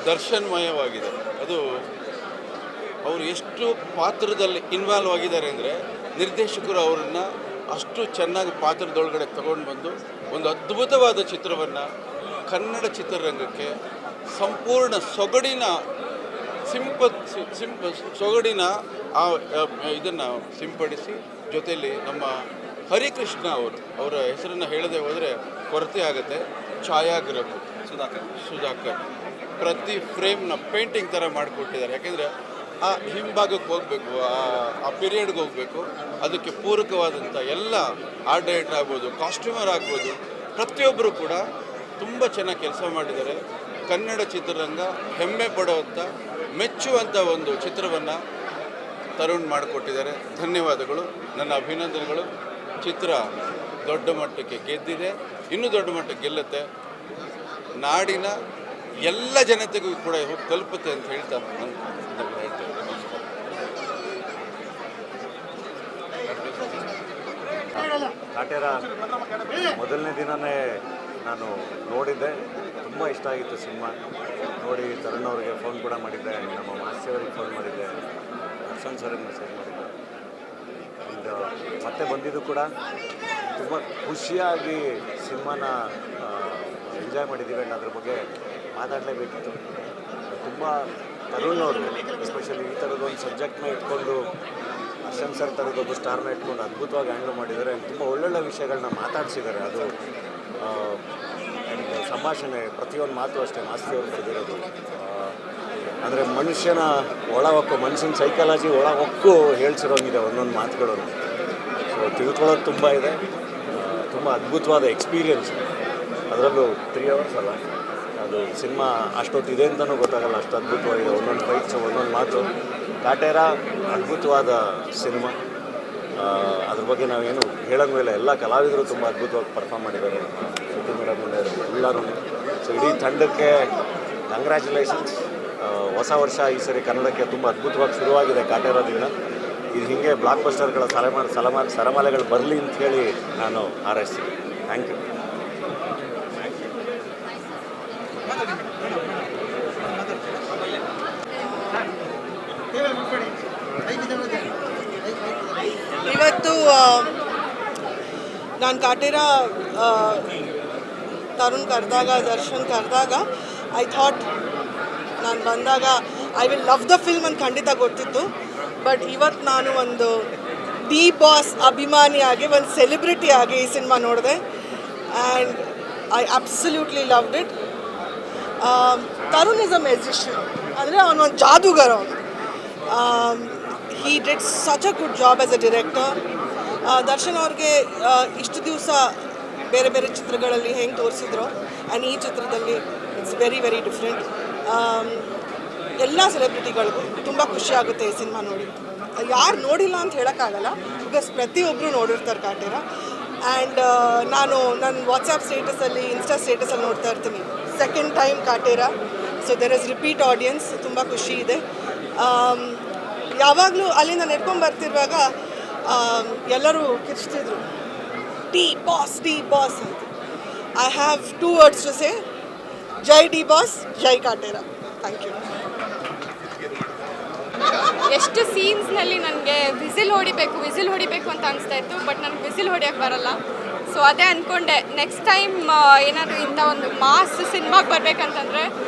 ದರ್ಶನ್ಮಯವಾಗಿದೆ. ಅದು ಅವರು ಎಷ್ಟು ಪಾತ್ರದಲ್ಲಿ ಇನ್ವಾಲ್ವ್ ಆಗಿದ್ದಾರೆ ಅಂದರೆ, ನಿರ್ದೇಶಕರು ಅವರನ್ನು ಅಷ್ಟು ಚೆನ್ನಾಗಿ ಪಾತ್ರದೊಳಗಡೆ ತಗೊಂಡು ಬಂದು ಒಂದು ಅದ್ಭುತವಾದ ಚಿತ್ರವನ್ನು ಕನ್ನಡ ಚಿತ್ರರಂಗಕ್ಕೆ ಸಂಪೂರ್ಣ ಸೊಗಡಿನ ಸೊಗಡಿನ ಇದನ್ನು ಸಿಂಪಡಿಸಿ, ಜೊತೆಯಲ್ಲಿ ನಮ್ಮ ಹರಿಕೃಷ್ಣ ಅವರ ಹೆಸರನ್ನು ಹೇಳದೆ ಹೋದರೆ ಕೊರತೆ ಆಗುತ್ತೆ. ಛಾಯಾಗ್ರಾಫಿ ಸುಧಾಕರ್ ಪ್ರತಿ ಫ್ರೇಮ್ನ ಪೇಂಟಿಂಗ್ ಥರ ಮಾಡಿಕೊಟ್ಟಿದ್ದಾರೆ. ಯಾಕೆಂದರೆ ಆ ಹಿಂಭಾಗಕ್ಕೆ ಹೋಗಬೇಕು, ಆ ಪೀರಿಯಡ್ಗೆ ಹೋಗಬೇಕು, ಅದಕ್ಕೆ ಪೂರಕವಾದಂಥ ಎಲ್ಲ ಆರ್ಟ್ ಡೈರೆಕ್ಟರ್ ಆಗ್ಬೋದು, ಕಾಸ್ಟ್ಯೂಮರ್ ಆಗ್ಬೋದು, ಪ್ರತಿಯೊಬ್ಬರು ಕೂಡ ತುಂಬ ಚೆನ್ನಾಗಿ ಕೆಲಸ ಮಾಡಿದ್ದಾರೆ. ಕನ್ನಡ ಚಿತ್ರರಂಗ ಹೆಮ್ಮೆ ಪಡುವಂಥ, ಮೆಚ್ಚುವಂಥ ಒಂದು ಚಿತ್ರವನ್ನು ತರುಣ್ ಮಾಡಿಕೊಟ್ಟಿದ್ದಾರೆ. ಧನ್ಯವಾದಗಳು, ನನ್ನ ಅಭಿನಂದನೆಗಳು. ಚಿತ್ರ ದೊಡ್ಡ ಮಟ್ಟಕ್ಕೆ ಗೆದ್ದಿದೆ, ಇನ್ನೂ ದೊಡ್ಡ ಮಟ್ಟಕ್ಕೆ ಗೆಲ್ಲುತ್ತೆ, ನಾಡಿನ ಎಲ್ಲ ಜನತೆಗೂ ಕೂಡ ಹೋಗಿ ತಲುಪುತ್ತೆ ಅಂತ ಹೇಳ್ತಾ ನಾನು ಹೇಳ್ತೇನೆ. ಕಾಟೇರ ಮೊದಲನೇ ದಿನವೇ ನಾನು ನೋಡಿದ್ದೆ, ತುಂಬ ಇಷ್ಟ ಆಗಿತ್ತು ಸಿನಿಮಾ ನೋಡಿ. ತರುಣ್ ಅವ್ರಿಗೆ ಫೋನ್ ಕೂಡ ಮಾಡಿದ್ದೆ, ನಮ್ಮ ಮಾಸ್ತಿ ಅವ್ರಿಗೆ ಫೋನ್ ಮಾಡಿದ್ದೆ, ದರ್ಶನ್ ಸರ್ಗೆ ಮೆಸೇಜ್ ಮಾಡಿದ್ದೆ. ಆ್ಯಂಡ್ ಮತ್ತೆ ಬಂದಿದ್ದು ಕೂಡ ತುಂಬ ಖುಷಿಯಾಗಿ ಸಿನಿಮಾನ ಎಂಜಾಯ್ ಮಾಡಿದ್ದೀವಿ. ಆ್ಯಂಡ್ ಅದ್ರ ಬಗ್ಗೆ ಮಾತಾಡಲೇಬೇಕಿತ್ತು. ತುಂಬ ತರುಣ್ ಅವರು ಎಸ್ಪೆಷಲಿ ಈ ಥರದೊಂದು ಸಬ್ಜೆಕ್ಟ್ನ ಇಟ್ಕೊಂಡು, ದರ್ಶನ್ ಸರ್ ಥರದೊಬ್ಬ ಸ್ಟಾರ್ನ ಇಟ್ಕೊಂಡು ಅದ್ಭುತವಾಗಿ ಹ್ಯಾಂಡಲ್ ಮಾಡಿದ್ದಾರೆ. ತುಂಬ ಒಳ್ಳೊಳ್ಳೆ ವಿಷಯಗಳನ್ನ ಮಾತಾಡಿಸಿದ್ದಾರೆ. ಅದು ಸಂಭಾಷಣೆ ಪ್ರತಿಯೊಂದು ಮಾತು ಅಷ್ಟೇ ಮಾಸ್ತಿ ಅವರು ಬರೆದಿರೋದು. ಅಂದರೆ ಮನುಷ್ಯನ ಒಳ ಹೊಕ್ಕು, ಮನುಷ್ಯನ ಸೈಕಾಲಜಿ ಒಳ ಹೊಕ್ಕು ಹೇಳ್ಸಿರೋಂಗಿದೆ ಒಂದೊಂದು ಮಾತುಗಳನ್ನು. ಸೊ ತಿಳ್ಕೊಳ್ಳೋದು ತುಂಬ ಇದೆ. ತುಂಬ ಅದ್ಭುತವಾದ ಎಕ್ಸ್ಪೀರಿಯನ್ಸ್. ಅದರಲ್ಲೂ 3 hours ಅಲ್ಲ, ಅದು ಸಿನಿಮಾ ಅಷ್ಟೊತ್ತಿದೆ ಅಂತಲೂ ಗೊತ್ತಾಗಲ್ಲ, ಅಷ್ಟು ಅದ್ಭುತವಾಗಿದೆ. ಒಂದೊಂದು ಫೈಟ್ಸು, ಒಂದೊಂದು ಮಾತು. ಕಾಟೇರ ಅದ್ಭುತವಾದ ಸಿನಿಮಾ. ಅದ್ರ ಬಗ್ಗೆ ನಾವೇನು ಹೇಳೋದ ಮೇಲೆ ಎಲ್ಲ ಕಲಾವಿದರು ತುಂಬ ಅದ್ಭುತವಾಗಿ ಪರ್ಫಾರ್ಮ್ ಮಾಡಿದ್ದಾರೆ. ಶ್ರುತಿ ಮೇಡಮ್ ಎಲ್ಲರೂ. ಸೊ ಇಡೀ ತಂಡಕ್ಕೆ ಕಂಗ್ರ್ಯಾಚುಲೇಷನ್ಸ್. ಹೊಸ ವರ್ಷ ಈ ಸರಿ ಕನ್ನಡಕ್ಕೆ ತುಂಬ ಅದ್ಭುತವಾಗಿ ಶುರುವಾಗಿದೆ ಕಾಟೇರದಿಂದ. ಇದು ಹೀಗೆ ಬ್ಲಾಕ್ ಬಸ್ಟರ್ಗಳ ಸರಮಾಲೆಗಳು ಬರಲಿ ಅಂತ ಹೇಳಿ ನಾನು ಹಾರೈಸ್ತೀನಿ. Thank you. ಇವತ್ತು ನಾನು ಕಾಟೇರ ತರುಣ್ ಕರೆದಾಗ, ದರ್ಶನ್ ಕರೆದಾಗ, ಐ ಥಾಟ್ ನಾನು ಬಂದಾಗ I will love the film ಅಂತ ಖಂಡಿತ ಗೊತ್ತಿತ್ತು. ಬಟ್ ಇವತ್ತು ನಾನು ಒಂದು ಡಿ ಬಾಸ್ ಅಭಿಮಾನಿಯಾಗಿ, ಒಂದು ಸೆಲೆಬ್ರಿಟಿಯಾಗಿ ಈ ಸಿನಿಮಾ ನೋಡಿದೆ. And I absolutely loved it. Tarun is a musician, ಅಂದರೆ ಅವನೊಂದು ಜಾದೂಗಾರ. ಅವನು he did such a good job as a director. Darshan ಅವ್ರಿಗೆ ಇಷ್ಟು ದಿವಸ ಬೇರೆ ಬೇರೆ ಚಿತ್ರಗಳಲ್ಲಿ ಹೆಂಗೆ ತೋರಿಸಿದ್ರು, ಆ್ಯಂಡ್ ಈ ಚಿತ್ರದಲ್ಲಿ ಇಟ್ಸ್ ವೆರಿ ವೆರಿ ಡಿಫ್ರೆಂಟ್. ಎಲ್ಲ ಸೆಲೆಬ್ರಿಟಿಗಳಿಗೂ ತುಂಬ ಖುಷಿಯಾಗುತ್ತೆ ಈ ಸಿನಿಮಾ ನೋಡಿ. ಯಾರು ನೋಡಿಲ್ಲ ಅಂತ ಹೇಳೋಕ್ಕಾಗಲ್ಲ, ಬಿಕಾಸ್ ಪ್ರತಿಯೊಬ್ಬರು ನೋಡಿರ್ತಾರೆ ಕಾಟೇರ. ಆ್ಯಂಡ್ ನಾನು ನನ್ನ ವಾಟ್ಸಪ್ ಸ್ಟೇಟಸಲ್ಲಿ, ಇನ್ಸ್ಟಾ ಸ್ಟೇಟಸಲ್ಲಿ ನೋಡ್ತಾ ಇರ್ತೀನಿ, second time Kaatera. So there is repeat audience. ತುಂಬ ಖುಷಿ ಇದೆ. ಯಾವಾಗಲೂ ಅಲ್ಲಿಂದ ನೆಡ್ಕೊಂಡು ಬರ್ತಿರುವಾಗ ಎಲ್ಲರೂ ಕಿರ್ಚ್ತಿದ್ರು, ಡಿ ಬಾಸ್ ಅಂತ. I have 2 words to say: ಜೈ ಡಿ ಬಾಸ್, ಜೈ ಕಾಟೇರ. Thank you. ಎಷ್ಟು ಸೀನ್ಸ್ನಲ್ಲಿ ನನಗೆ ವಿಸಿಲ್ ಹೊಡಿಬೇಕು ಅಂತ ಅನಿಸ್ತಾ ಇತ್ತು. ಬಟ್ ನನಗೆ ವಿಸಿಲ್ ಹೊಡಿಯೋಕ್ಕೆ ಬರಲ್ಲ. ಸೊ ಅದೇ ಅಂದ್ಕೊಂಡೆ ನೆಕ್ಸ್ಟ್ ಟೈಮ್ ಏನಾದರೂ ಇಂಥ ಒಂದು ಮಾಸ್ ಸಿನಿಮಾಗೆ ಬರಬೇಕಂತಂದರೆ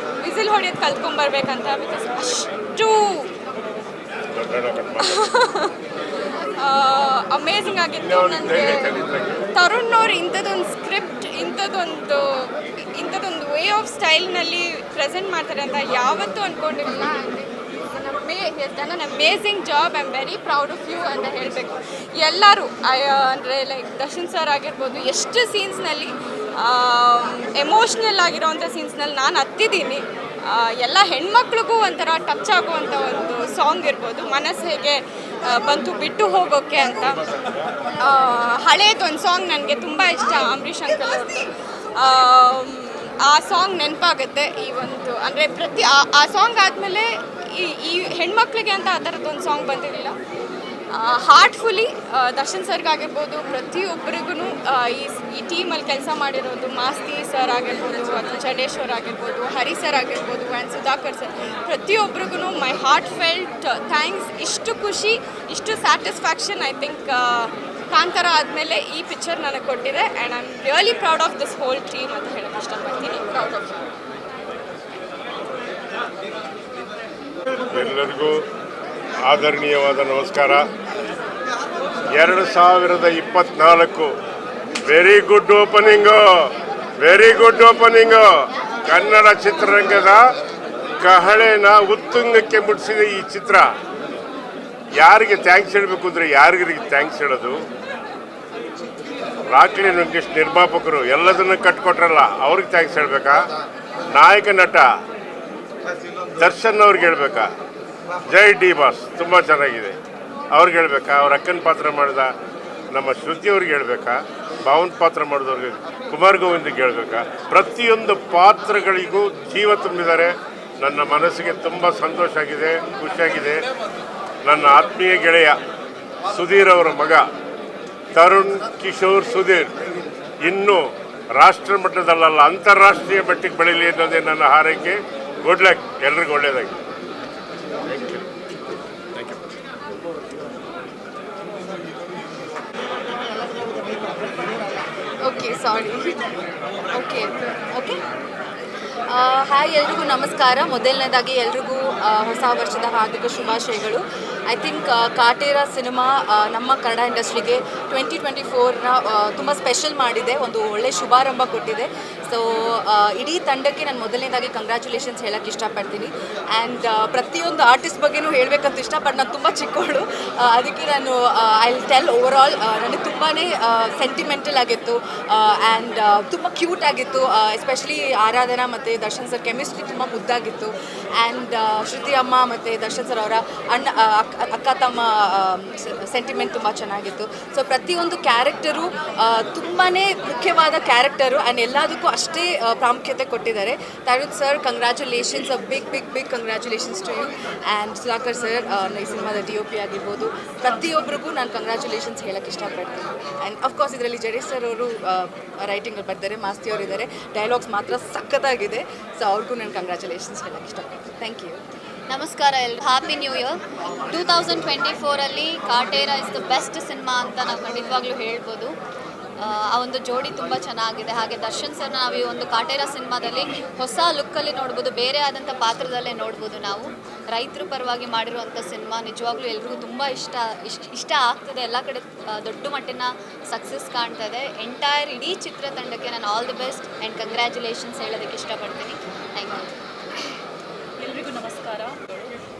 ವಿಸಿಲ್ ಹೊಡಿಯೋದು ಕಲ್ತ್ಕೊಂಬರ್ಬೇಕಂತ. ಬಿಕಾಸ್ ಅಷ್ಟು ಅಮೇಝಿಂಗ್ ಆಗಿತ್ತು ನನಗೆ. ತರುಣ್ ಅವ್ರು ಇಂಥದ್ದೊಂದು ಸ್ಕ್ರಿಪ್ಟ್ ಇಂಥದ್ದೊಂದು ವೇ ಆಫ್ ಸ್ಟೈಲ್ನಲ್ಲಿ ಪ್ರೆಸೆಂಟ್ ಮಾಡ್ತಾರೆ ಅಂತ ಯಾವತ್ತೂ ಅಂದ್ಕೊಂಡಿರಲಿಲ್ಲ. Done an amazing job. I am very proud of you ಅಂತ ಹೇಳಬೇಕು. ಎಲ್ಲರೂ ಅಂದರೆ ಲೈಕ್ ದರ್ಶನ್ ಸರ್ ಆಗಿರ್ಬೋದು, ಎಷ್ಟು ಸೀನ್ಸ್ನಲ್ಲಿ ಎಮೋಷ್ನಲ್ ಆಗಿರೋವಂಥ ಸೀನ್ಸ್ನಲ್ಲಿ ನಾನು ಹತ್ತಿದ್ದೀನಿ. ಎಲ್ಲ ಹೆಣ್ಮಕ್ಳಿಗೂ ಒಂಥರ ಟಚ್ ಆಗುವಂಥ ಒಂದು ಸಾಂಗ್ ಇರ್ಬೋದು. ಮನಸ್ಸು ಹೇಗೆ ಬಂತು ಬಿಟ್ಟು ಹೋಗೋಕ್ಕೆ ಅಂತ. ಹಳೇದೊಂದು ಸಾಂಗ್ ನನಗೆ ತುಂಬ ಇಷ್ಟ, ಅಂಬರೀಷ್ ಅಂಕಲ್ ಅವ್ರದ್ದು. ಆ ಸಾಂಗ್ ನೆನಪಾಗುತ್ತೆ. ಈ ಒಂದು ಅಂದರೆ ಆ ಸಾಂಗ್ ಆದಮೇಲೆ ಈ ಹೆಣ್ಮಕ್ಳಿಗೆ ಅಂತ ಆ ಥರದ್ದೊಂದು ಸಾಂಗ್ ಬಂದಿರಲಿಲ್ಲ. ಹಾರ್ಟ್ಫುಲಿ ದರ್ಶನ್ ಸರ್ಗಾಗಿರ್ಬೋದು, ಪ್ರತಿಯೊಬ್ಬರಿಗೂ ಈ ಟೀಮಲ್ಲಿ ಕೆಲಸ ಮಾಡಿರೋದು ಮಾಸ್ತಿ ಸರ್ ಆಗಿರ್ಬೋದು, ಅಥವಾ ಜಡೇಶ್ವರ್ ಆಗಿರ್ಬೋದು, ಹರಿ ಸರ್ ಆಗಿರ್ಬೋದು, ಆ್ಯಂಡ್ ಸುಧಾಕರ್ ಸರ್, ಪ್ರತಿಯೊಬ್ಬರಿಗೂ ಮೈ ಹಾರ್ಟ್ ಫೆಲ್ಟ್ ಥ್ಯಾಂಕ್ಸ್. ಇಷ್ಟು ಖುಷಿ, ಇಷ್ಟು ಸ್ಯಾಟಿಸ್ಫ್ಯಾಕ್ಷನ್ ಐ ಥಿಂಕ್ ಕಾಂತಾರ ಆದಮೇಲೆ ಈ ಪಿಕ್ಚರ್ ನನಗೆ ಕೊಟ್ಟಿದೆ. And I am really proud of this whole team ಅಂತ ಹೇಳೋಕ್ಕೆ ಇಷ್ಟಪಡ್ತೀನಿ. ಪ್ರೌಡ್ ಆಫ್ ಎಲ್ಲರಿಗೂ ಆದರಣೀಯವಾದ ನಮಸ್ಕಾರ. 2024 ವೆರಿ ಗುಡ್ ಓಪನಿಂಗು. ಕನ್ನಡ ಚಿತ್ರರಂಗದ ಕಹಳೆನ ಉತ್ತುಂಗಕ್ಕೆ ಮುಟ್ಟಿಸಿದ ಈ ಚಿತ್ರ. ಯಾರಿಗೆ ಥ್ಯಾಂಕ್ಸ್ ಹೇಳಬೇಕು ಅಂದರೆ ಯಾರಿಗೆ ಥ್ಯಾಂಕ್ಸ್ ಹೇಳೋದು? ರಾಕ್ಲಿ ವೆಂಕಟೇಶ್ ನಿರ್ಮಾಪಕರು ಎಲ್ಲದನ್ನು ಕಟ್ಕೊಟ್ರಲ್ಲ, ಅವ್ರಿಗೆ ಥ್ಯಾಂಕ್ಸ್ ಹೇಳಬೇಕಾ? ನಾಯಕ ನಟ ದರ್ಶನ್ ಅವ್ರಿಗೆ ಹೇಳ್ಬೇಕಾ? ಜೈ ಡಿ ಬಾಸ್ ತುಂಬ ಚೆನ್ನಾಗಿದೆ ಅವ್ರಿಗೆ ಹೇಳ್ಬೇಕಾ? ಅವ್ರ ಅಕ್ಕನ ಪಾತ್ರ ಮಾಡಿದ ನಮ್ಮ ಶ್ರುತಿಯವ್ರಿಗೆ ಹೇಳ್ಬೇಕಾ? ಭಾವನ್ ಪಾತ್ರ ಮಾಡಿದವ್ರಿಗೆ ಕುಮಾರ್ ಗೋವಿಂದಿಗೆ ಹೇಳ್ಬೇಕಾ? ಪ್ರತಿಯೊಂದು ಪಾತ್ರಗಳಿಗೂ ಜೀವ ತುಂಬಿದ್ದಾರೆ. ನನ್ನ ಮನಸ್ಸಿಗೆ ತುಂಬ ಸಂತೋಷ ಆಗಿದೆ, ಖುಷಿಯಾಗಿದೆ. ನನ್ನ ಆತ್ಮೀಯ ಗೆಳೆಯ ಸುಧೀರ್ ಅವರ ಮಗ ತರುಣ್ ಕಿಶೋರ್ ಸುಧೀರ್ ಇನ್ನೂ ರಾಷ್ಟ್ರ ಮಟ್ಟದಲ್ಲ, ಅಂತಾರಾಷ್ಟ್ರೀಯ ಮಟ್ಟಕ್ಕೆ ಬೆಳೀಲಿ ಅನ್ನೋದೇ ನನ್ನ ಹಾರೈಕೆ. ಗುಡ್ ಲಕ್, ಎಲ್ರಿಗೂ ಒಳ್ಳೆಯದಾಗಿ. ಹಾಯ್, ಎಲ್ರಿಗೂ ನಮಸ್ಕಾರ. ಮೊದಲನೇದಾಗಿ ಎಲ್ರಿಗೂ ಹೊಸ ವರ್ಷದ ಹಾರ್ದಿಕ ಶುಭಾಶಯಗಳು. ಐ ಥಿಂಕ್ ಕಾಟೇರ ಸಿನಿಮಾ ನಮ್ಮ ಕನ್ನಡ ಇಂಡಸ್ಟ್ರಿಗೆ 2024ನ ತುಂಬ ಸ್ಪೆಷಲ್ ಮಾಡಿದೆ, ಒಂದು ಒಳ್ಳೆ ಶುಭಾರಂಭ ಕೊಟ್ಟಿದೆ. ಸೊ ಇಡೀ ತಂಡಕ್ಕೆ ನಾನು ಮೊದಲನೇದಾಗಿ ಕಂಗ್ರ್ಯಾಚುಲೇಷನ್ಸ್ ಹೇಳೋಕ್ಕೆ ಇಷ್ಟಪಡ್ತೀನಿ. ಆ್ಯಂಡ್ ಪ್ರತಿಯೊಂದು ಆರ್ಟಿಸ್ಟ್ ಬಗ್ಗೆನೂ ಹೇಳಬೇಕಂತ ಇಷ್ಟ, ಬಟ್ ನಾನು ತುಂಬ ಚಿಕ್ಕವಳು, ಅದಕ್ಕೆ ನಾನು I will tell over all. ನನಗೆ ತುಂಬಾ ಸೆಂಟಿಮೆಂಟಲ್ ಆಗಿತ್ತು ಆ್ಯಂಡ್ ತುಂಬ ಕ್ಯೂಟ್ ಆಗಿತ್ತು. ಎಸ್ಪೆಷಲಿ ಆರಾಧನಾ ಮತ್ತು ದರ್ಶನ್ ಸರ್ ಕೆಮಿಸ್ಟ್ರಿ ತುಂಬ ಮುದ್ದಾಗಿತ್ತು. ಆ್ಯಂಡ್ ಶ್ರುತಿ ಅಮ್ಮ ಮತ್ತು ದರ್ಶನ್ ಸರ್ ಅವರ ಅಕ್ಕ ತಮ್ಮ ಸೆಂಟಿಮೆಂಟ್ ತುಂಬ ಚೆನ್ನಾಗಿತ್ತು. ಸೊ ಪ್ರತಿಯೊಂದು ಕ್ಯಾರೆಕ್ಟರು ತುಂಬಾ ಮುಖ್ಯವಾದ ಕ್ಯಾರೆಕ್ಟರು ಆ್ಯಂಡ್ ಎಲ್ಲದಕ್ಕೂ ಅಷ್ಟೇ ಪ್ರಾಮುಖ್ಯತೆ ಕೊಟ್ಟಿದ್ದಾರೆ. Tarun sir, congratulations, a big congratulations to you. And Sudhakar sir, ಈ ಸಿನಿಮಾದ DOP ಆಗಿರ್ಬೋದು, ಪ್ರತಿಯೊಬ್ಬರಿಗೂ ನಾನು ಕಂಗ್ರ್ಯಾಚುಲೇಷನ್ಸ್ ಹೇಳೋಕ್ಕೆ ಇಷ್ಟಪಡ್ತೀನಿ. ಆ್ಯಂಡ್ ಅಫ್ಕೋರ್ಸ್ ಇದರಲ್ಲಿ ಜಡೇಶ್ ಸರ್ ಅವರು ರೈಟಿಂಗಲ್ಲಿ ಬರ್ತಾರೆ, ಮಾಸ್ತಿ ಅವರು ಇದ್ದಾರೆ, ಡೈಲಾಗ್ಸ್ ಮಾತ್ರ ಸಖತ್ತಾಗಿದೆ. ಸೊ ಅವ್ರಿಗೂ ನಾನು ಕಂಗ್ರ್ಯಾಚುಲೇಷನ್ಸ್ ಹೇಳೋಕ್ಕೆ ಇಷ್ಟಪಡ್ತೀನಿ. Thank you. ನಮಸ್ಕಾರ ಎಲ್ಲರೂ, ಹ್ಯಾಪಿ ನ್ಯೂ ಇಯರ್. 2024ಅಲ್ಲಿ Kaatera is the best cinema ಅಂತ ನಾವು ಖಂಡಿತವಾಗ್ಲೂ ಹೇಳ್ಬೋದು. ಆ ಒಂದು ಜೋಡಿ ತುಂಬ ಚೆನ್ನಾಗಿದೆ. ಹಾಗೆ ದರ್ಶನ್ ಸರ್ನ ನಾವು ಈ ಒಂದು ಕಾಟೇರ ಸಿನಿಮಾದಲ್ಲಿ ಹೊಸ ಲುಕ್ಕಲ್ಲಿ ನೋಡ್ಬೋದು, ಬೇರೆ ಆದಂಥ ಪಾತ್ರದಲ್ಲೇ ನೋಡ್ಬೋದು. ನಾವು ರೈತರ ಪರವಾಗಿ ಮಾಡಿರುವಂಥ ಸಿನಿಮಾ ನಿಜವಾಗ್ಲೂ ಎಲ್ರಿಗೂ ತುಂಬ ಇಷ್ಟ ಆಗ್ತದೆ. ಎಲ್ಲ ಕಡೆ ದೊಡ್ಡ ಮಟ್ಟಿನ ಸಕ್ಸಸ್ ಕಾಣ್ತಾ ಇದೆ. ಎಂಟೈರ್ ಇಡೀ ಚಿತ್ರತಂಡಕ್ಕೆ ನಾನು all the best and congratulations ಹೇಳೋದಕ್ಕೆ ಇಷ್ಟಪಡ್ತೀನಿ. Thank you. ಎಲ್ರಿಗೂ ನಮಸ್ಕಾರ.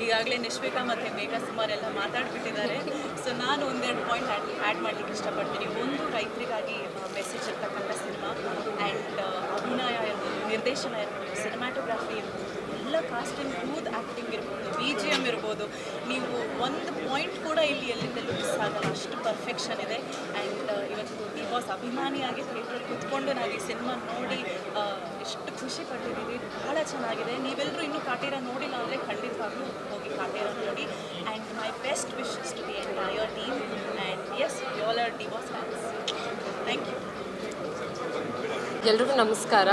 ಈಗಾಗಲೇ ನಿಶ್ವಿಕಾ ಮತ್ತು ಮೇಘಾ ಸುಮಾರೆಲ್ಲ ಮಾತಾಡ್ಬಿಟ್ಟಿದ್ದಾರೆ. ಸೊ ನಾನು ಒಂದೆರಡು ಪಾಯಿಂಟ್ ಆ್ಯಡ್ ಮಾಡಲಿಕ್ಕೆ ಇಷ್ಟಪಡ್ತೀನಿ. ಒಂದು, ರೈತರಿಗಾಗಿ ಮೆಸೇಜ್ ಇರ್ತಕ್ಕಂಥ ಸಿನಿಮಾ. ಆ್ಯಂಡ್ ಅಭಿನಯ ಇರ್ಬೋದು, ನಿರ್ದೇಶನ ಇರ್ಬೋದು, ಸಿನಿಮ್ಯಾಟೋಗ್ರಫಿ ಇರ್ಬೋದು, ಎಲ್ಲ ಕಾಸ್ಟಿಂಗ್, ಸ್ಮೂತ್ ಆ್ಯಕ್ಟಿಂಗ್ ಇರ್ಬೋದು, BGM ಇರ್ಬೋದು, ನೀವು ಒಂದು ಪಾಯಿಂಟ್ ಕೂಡ ಇಲ್ಲಿ ಎಲ್ಲಿಂದಲೂ ಮಿಸ್ ಆಗಲ್ಲ, ಅಷ್ಟು ಪರ್ಫೆಕ್ಷನ್ ಇದೆ. ಆ್ಯಂಡ್ ಇವತ್ತು ಬಾಸ್ ಅಭಿಮಾನಿಯಾಗಿ ಥಿಯೇಟ್ರಲ್ಲಿ ಕೂತ್ಕೊಂಡು ನಾವು ಈ ಸಿನಿಮಾ ನೋಡಿ ಎಷ್ಟು ಖುಷಿ ಪಟ್ಟಿದ್ದೀವಿ. ಭಾಳ ಚೆನ್ನಾಗಿದೆ. ನೀವೆಲ್ಲರೂ ಇನ್ನೂ ಕಾಟೇರ ನೋಡಿಲ್ಲ ಅಂದರೆ ಖಂಡಿತವಾಗ್ಲೂ ಹೋಗಿ ಕಾಟೇರ ನೋಡಿ. And my best wishes to the entire team. And yes, you all are D Boss fans. Thank you. ಎಲ್ರಿಗೂ ನಮಸ್ಕಾರ.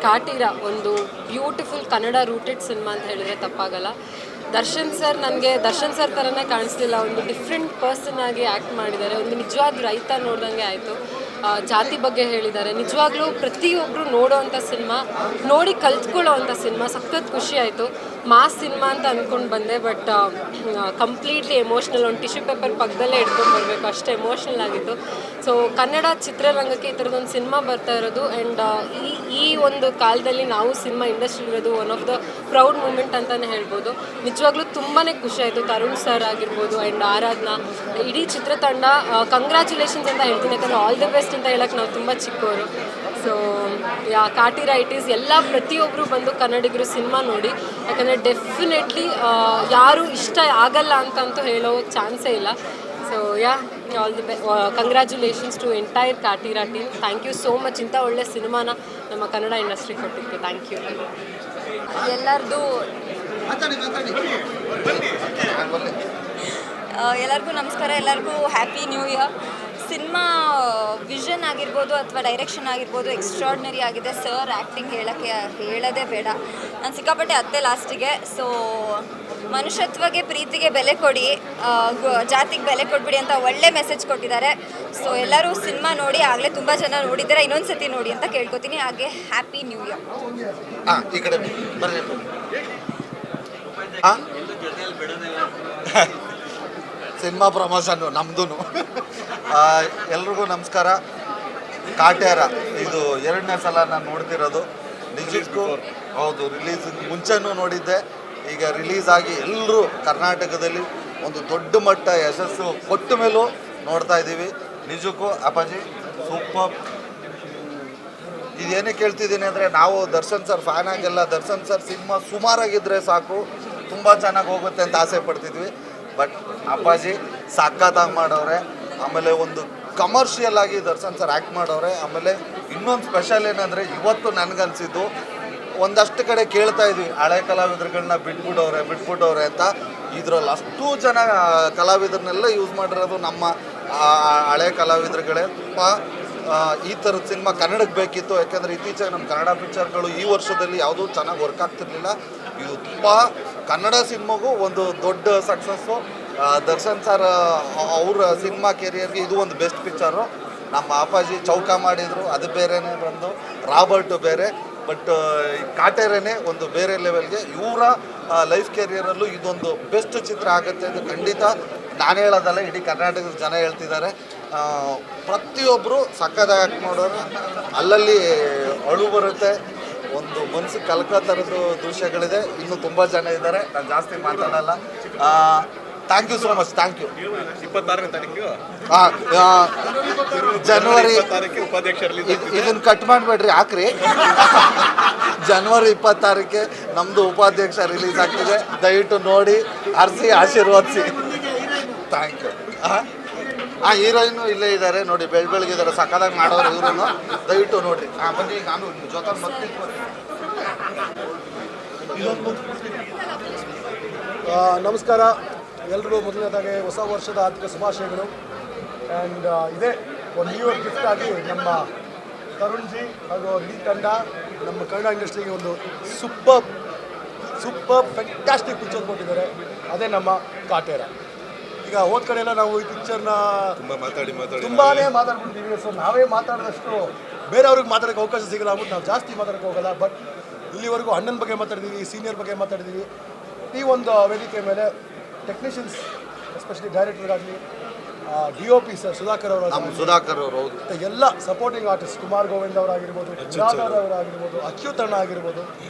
ಕಾಟೇರ ಒಂದು ಬ್ಯೂಟಿಫುಲ್ ಕನ್ನಡ ರೂಟೆಡ್ ಸಿನಿಮಾ ಅಂತ ಹೇಳಿದ್ರೆ ತಪ್ಪಾಗಲ್ಲ. ದರ್ಶನ್ ಸರ್ ನನಗೆ ದರ್ಶನ್ ಸರ್ ಥರನೇ ಕಾಣಿಸ್ಲಿಲ್ಲ. ಒಂದು ಡಿಫ್ರೆಂಟ್ ಪರ್ಸನ್ ಆಗಿ ಆ್ಯಕ್ಟ್ ಮಾಡಿದ್ದಾರೆ. ಒಂದು ನಿಜವಾದ ರೈತ ನೋಡ್ದಂಗೆ ಆಯಿತು. ಜಾತಿ ಬಗ್ಗೆ ಹೇಳಿದ್ದಾರೆ. ನಿಜವಾಗ್ಲೂ ಪ್ರತಿಯೊಬ್ಬರು ನೋಡೋವಂಥ ಸಿನಿಮಾ, ನೋಡಿ ಕಲ್ತ್ಕೊಳ್ಳೋವಂಥ ಸಿನಿಮಾ. ಸಖತ್ ಖುಷಿ ಆಯಿತು. ಮಾಸ್ ಸಿನಿಮಾ ಅಂತ ಅಂದ್ಕೊಂಡು ಬಂದೆ, ಬಟ್ ಕಂಪ್ಲೀಟ್ಲಿ ಎಮೋಷ್ನಲ್. ಒಂದು ಟಿಶ್ಯೂ ಪೇಪರ್ ಪಕ್ಕದಲ್ಲೇ ಇಟ್ಕೊಂಡು ಬರಬೇಕು, ಅಷ್ಟು ಎಮೋಷ್ನಲ್ ಆಗಿತ್ತು. ಸೊ ಕನ್ನಡ ಚಿತ್ರರಂಗಕ್ಕೆ ಈ ಥರದೊಂದು ಸಿನಿಮಾ ಬರ್ತಾ ಇರೋದು ಆ್ಯಂಡ್ ಈ ಒಂದು ಕಾಲದಲ್ಲಿ ನಾವು ಸಿನಿಮಾ ಇಂಡಸ್ಟ್ರಿ ಇರೋದು one of the proud moment ಅಂತಲೇ ಹೇಳ್ಬೋದು. ನಿಜವಾಗ್ಲೂ ತುಂಬಾ ಖುಷಿ ಆಯಿತು. ತರುಣ್ ಸರ್ ಆಗಿರ್ಬೋದು ಆ್ಯಂಡ್ ಆರಾಧನಾ, ಇಡೀ ಚಿತ್ರತಂಡ ಕಂಗ್ರ್ಯಾಚುಲೇಷನ್ಸ್ ಅಂತ ಹೇಳ್ತೀನಿ. ಯಾಕಂದರೆ ಆಲ್ ದಿ ಬೆಸ್ಟ್ ಅಂತ ಹೇಳಕ್ಕೆ ನಾವು ತುಂಬ ಚಿಕ್ಕವರು. ಸೊ ಕಾಟಿರಾ ಇಟೀಸ್ ಎಲ್ಲ ಪ್ರತಿಯೊಬ್ಬರು ಬಂದು ಕನ್ನಡಿಗರು ಸಿನಿಮಾ ನೋಡಿ. ಯಾಕಂದರೆ ಡೆಫಿನೆಟ್ಲಿ ಯಾರು ಇಷ್ಟ ಆಗಲ್ಲ ಅಂತಂತೂ ಹೇಳೋ ಚಾನ್ಸೇ ಇಲ್ಲ. So all the congratulations to entire Kaatera team. Thank you so much. ಇಂಥ ಒಳ್ಳೆ ಸಿನಿಮಾನ ನಮ್ಮ ಕನ್ನಡ ಇಂಡಸ್ಟ್ರಿ ಕೊಟ್ಟಿದ್ದಕ್ಕೆ ಥ್ಯಾಂಕ್ ಯು. ಎಲ್ಲರಿಗೂ ನಮಸ್ಕಾರ. ಎಲ್ಲರಿಗೂ happy new year. Cinema vision ಆಗಿರ್ಬೋದು ಅಥವಾ ಡೈರೆಕ್ಷನ್ ಆಗಿರ್ಬೋದು ಎಕ್ಸ್ಟ್ರಾರ್ಡಿನರಿ ಆಗಿದೆ. ಸರ್ ಆ್ಯಕ್ಟಿಂಗ್ ಹೇಳೋದೇ ಬೇಡ. ನಾನು ಸಿಕ್ಕಾಪಟ್ಟೆ ಅತ್ತೆ ಲಾಸ್ಟಿಗೆ. ಸೊ ಮನುಷ್ಯತ್ವಗೆ, ಪ್ರೀತಿಗೆ ಬೆಲೆ ಕೊಡಿ, ಜಾತಿಗೆ ಬೆಲೆ ಕೊಟ್ಬಿಡಿ ಅಂತ ಒಳ್ಳೆ ಮೆಸೇಜ್ ಕೊಟ್ಟಿದ್ದಾರೆ. ಸೊ ಎಲ್ಲರೂ ಸಿನಿಮಾ ನೋಡಿ, ಆಗಲೇ ತುಂಬ ಜನ ನೋಡಿದ್ದಾರೆ, ಇನ್ನೊಂದು ಸತಿ ನೋಡಿ ಅಂತ ಕೇಳ್ಕೊತೀನಿ. ಹಾಗೆ ಹ್ಯಾಪಿ ನ್ಯೂ ಇಯರ್. ಈ ಕಡೆ ಬರ್ರಿ. ಸಿನಿಮಾ ಪ್ರಮೋಷನ್ನು ನಮ್ಮದು. ಎಲ್ರಿಗೂ ನಮಸ್ಕಾರ. ಕಾಟೇರ ಇದು 2ನೇ ಸಲ ನಾನು ನೋಡ್ತಿರೋದು. ನಿಜಕ್ಕೂ ಹೌದು, ರಿಲೀಸ್ ಮುಂಚೆನೂ ನೋಡಿದ್ದೆ. ಈಗ ರಿಲೀಸ್ ಆಗಿ ಎಲ್ಲರೂ ಕರ್ನಾಟಕದಲ್ಲಿ ಒಂದು ದೊಡ್ಡ ಮಟ್ಟ ಯಶಸ್ಸು ಕೊಟ್ಟ ಮೇಲೂ ನೋಡ್ತಾ ಇದ್ದೀವಿ. ನಿಜಕ್ಕೂ ಅಪ್ಪಾಜಿ ಸೂಪರ್. ಇದೇನೇ ಕೇಳ್ತಿದ್ದೀನಿ ಅಂದರೆ, ನಾವು ದರ್ಶನ್ ಸರ್ ಫ್ಯಾನ್ ಆಗಿಲ್ಲ. ದರ್ಶನ್ ಸರ್ ಸಿನಿಮಾ ಸುಮಾರಾಗಿದ್ದರೆ ಸಾಕು, ತುಂಬ ಚೆನ್ನಾಗಿ ಹೋಗುತ್ತೆ ಅಂತ ಆಸೆ ಪಡ್ತಿದ್ವಿ. ಬಟ್ ಅಪ್ಪಾಜಿ ಸಖತ್ತಾಗಿ ಮಾಡವ್ರೆ. ಆಮೇಲೆ ಒಂದು ಕಮರ್ಷಿಯಲ್ ಆಗಿ ದರ್ಶನ್ ಸರ್ ಆ್ಯಕ್ಟ್ ಮಾಡವ್ರೆ. ಆಮೇಲೆ ಇನ್ನೊಂದು ಸ್ಪೆಷಲ್ ಏನಂದರೆ, ಇವತ್ತು ನನಗನ್ಸಿದ್ದು ಒಂದಷ್ಟು ಕಡೆ ಕೇಳ್ತಾ ಇದ್ವಿ, ಹಳೆ ಕಲಾವಿದರುಗಳನ್ನ ಬಿಟ್ಬಿಟ್ಟವ್ರೆ ಅಂತ. ಇದರಲ್ಲಿ ಅಷ್ಟು ಜನ ಕಲಾವಿದರನ್ನೆಲ್ಲ ಯೂಸ್ ಮಾಡಿರೋದು ನಮ್ಮ ಹಳೆ ಕಲಾವಿದರುಗಳೇ. ತುಂಬ ಈ ಥರದ ಸಿನಿಮಾ ಕನ್ನಡಕ್ಕೆ ಬೇಕಿತ್ತು. ಯಾಕೆಂದರೆ ಇತ್ತೀಚೆಗೆ ನಮ್ಮ ಕನ್ನಡ ಪಿಕ್ಚರ್ಗಳು ಈ ವರ್ಷದಲ್ಲಿ ಯಾವುದೂ ಚೆನ್ನಾಗಿ ವರ್ಕ್ ಆಗ್ತಿರ್ಲಿಲ್ಲ. ಇದು ತುಂಬ ಕನ್ನಡ ಸಿನಿಮಾಗೂ ಒಂದು ದೊಡ್ಡ ಸಕ್ಸಸ್ಸು. ದರ್ಶನ್ ಸರ್ ಅವರ ಸಿನಿಮಾ ಕೆರಿಯರ್ಗೆ ಇದು ಒಂದು ಬೆಸ್ಟ್ ಪಿಕ್ಚರು. ನಮ್ಮ ಅಪ್ಪಾಜಿ ಚೌಕ ಮಾಡಿದರು, ಅದು ಬೇರೆಯೇ ಬಂದು, ರಾಬರ್ಟ್ ಬೇರೆ. ಬಟ್ ಕಾಟೇರನೇ ಒಂದು ಬೇರೆ ಲೆವೆಲ್ಗೆ. ಇವರ ಲೈಫ್ ಕೆರಿಯರಲ್ಲೂ ಇದೊಂದು ಬೆಸ್ಟ್ ಚಿತ್ರ ಆಗುತ್ತೆ ಅಂತ ಖಂಡಿತ ನಾನು ಹೇಳೋದಲ್ಲ, ಇಡೀ ಕರ್ನಾಟಕದ ಜನ ಹೇಳ್ತಿದ್ದಾರೆ. ಪ್ರತಿಯೊಬ್ಬರು ಸಕ್ಕತ್ತಾಗಿ ಆ್ಯಕ್ಟ್ ಮಾಡೋರು. ಅಲ್ಲಲ್ಲಿ ಅಳು ಬರುತ್ತೆ, ಒಂದು ಮನಸ್ಸು ಕಲ್ಕೋ ಥರದ್ದು ದೃಶ್ಯಗಳಿದೆ. ಇನ್ನೂ ತುಂಬ ಜನ ಇದ್ದಾರೆ, ನಾನು ಜಾಸ್ತಿ ಮಾತಾಡಲ್ಲ. Thank you so much. Thank you. 26ನೇ ತಾರೀಕು ಜನವರಿ ಉಪಾಧ್ಯಕ್ಷರಲ್ಲಿ ಇದನ್ನು ಕಟ್ ಮಾಡಿಬೇಡ್ರಿ, ಹಾಕ್ರಿ. ಜನವರಿ 26 ನಮ್ಮದು ಉಪಾಧ್ಯಕ್ಷ ರಿಲೀಸ್ ಆಗ್ತಿದೆ. ದಯವಿಟ್ಟು ನೋಡಿ, ಹರಿಸಿ, ಆಶೀರ್ವಾದಿಸಿ. Thank you. ಹೀರೋಯಿನ್ನು ಇಲ್ಲೇ ಇದ್ದಾರೆ ನೋಡಿ, ಬೆಳಗಿದ್ದಾರೆ, ಸಕ್ಕದಾಗಿ ಮಾಡೋರು ಇವರು. ದಯವಿಟ್ಟು ನೋಡಿರಿ. ಬನ್ನಿ, ನಾನು ಜೊತೆ ಮತ್ತೆ ನಮಸ್ಕಾರ ಎಲ್ರಿಗೂ. ಮೊದಲನೇದಾಗಿ ಹೊಸ ವರ್ಷದ ಆರ್ಥಿಕ ಶುಭಾಶಯಗಳು. ಆ್ಯಂಡ್ ಇದೇ ಒಂದು ನ್ಯೂ ಇಯರ್ ಗಿಫ್ಟ್ ಆಗಿ ನಮ್ಮ ತರುಣ್ ಜಿ ಹಾಗೂ ಇಡೀ ತಂಡ ನಮ್ಮ ಕನ್ನಡ ಇಂಡಸ್ಟ್ರಿಗೆ ಒಂದು ಸೂಪರ್ ಫ್ಯಾಂಟಾಸ್ಟಿಕ್ ಪಿಕ್ಚರ್ ಕೊಟ್ಟಿದ್ದಾರೆ. ಅದೇ ನಮ್ಮ ಕಾಟೇರ. ಈಗ ಹೋದ ಕಡೆ ಎಲ್ಲ ನಾವು ಈ ಪಿಕ್ಚರ್ನ ತುಂಬಾ ಮಾತಾಡ್ಬಿಡ್ತೀವಿ. ಸೊ ನಾವೇ ಮಾತಾಡಿದಷ್ಟು ಬೇರೆಯವ್ರಿಗೆ ಮಾತಾಡೋಕ್ಕೆ ಅವಕಾಶ ಸಿಗಲ್ಲ ಆಗ್ಬಿಟ್ಟು ನಾವು ಜಾಸ್ತಿ ಮಾತಾಡೋಕ್ಕೆ ಹೋಗಲ್ಲ. ಬಟ್ ಇಲ್ಲಿವರೆಗೂ ಅಣ್ಣನ ಬಗ್ಗೆ ಮಾತಾಡಿದ್ದೀವಿ, ಸೀನಿಯರ್ ಬಗ್ಗೆ ಮಾತಾಡಿದ್ದೀವಿ. ಈ ಒಂದು ವೇದಿಕೆ ಮೇಲೆ ಟೆಕ್ನಿಷಿಯನ್ಸ್, ಎಸ್ಪೆಷಲಿ ಡೈರೆಕ್ಟರ್ಗಾಗಲಿ, DOP ಸರ್ ಸುಧಾಕರ್ ಅವರು, ಮತ್ತು ಎಲ್ಲ ಸಪೋರ್ಟಿಂಗ್ ಆರ್ಟಿಸ್ಟ್, ಕುಮಾರ್ ಗೋವಿಂದ್ ಅವರಾಗಿರ್ಬೋದು, ಅವರಾಗಿರ್ಬೋದು, ಅಚ್ಯುತ್ ಅಣ್ಣ ಆಗಿರ್ಬೋದು,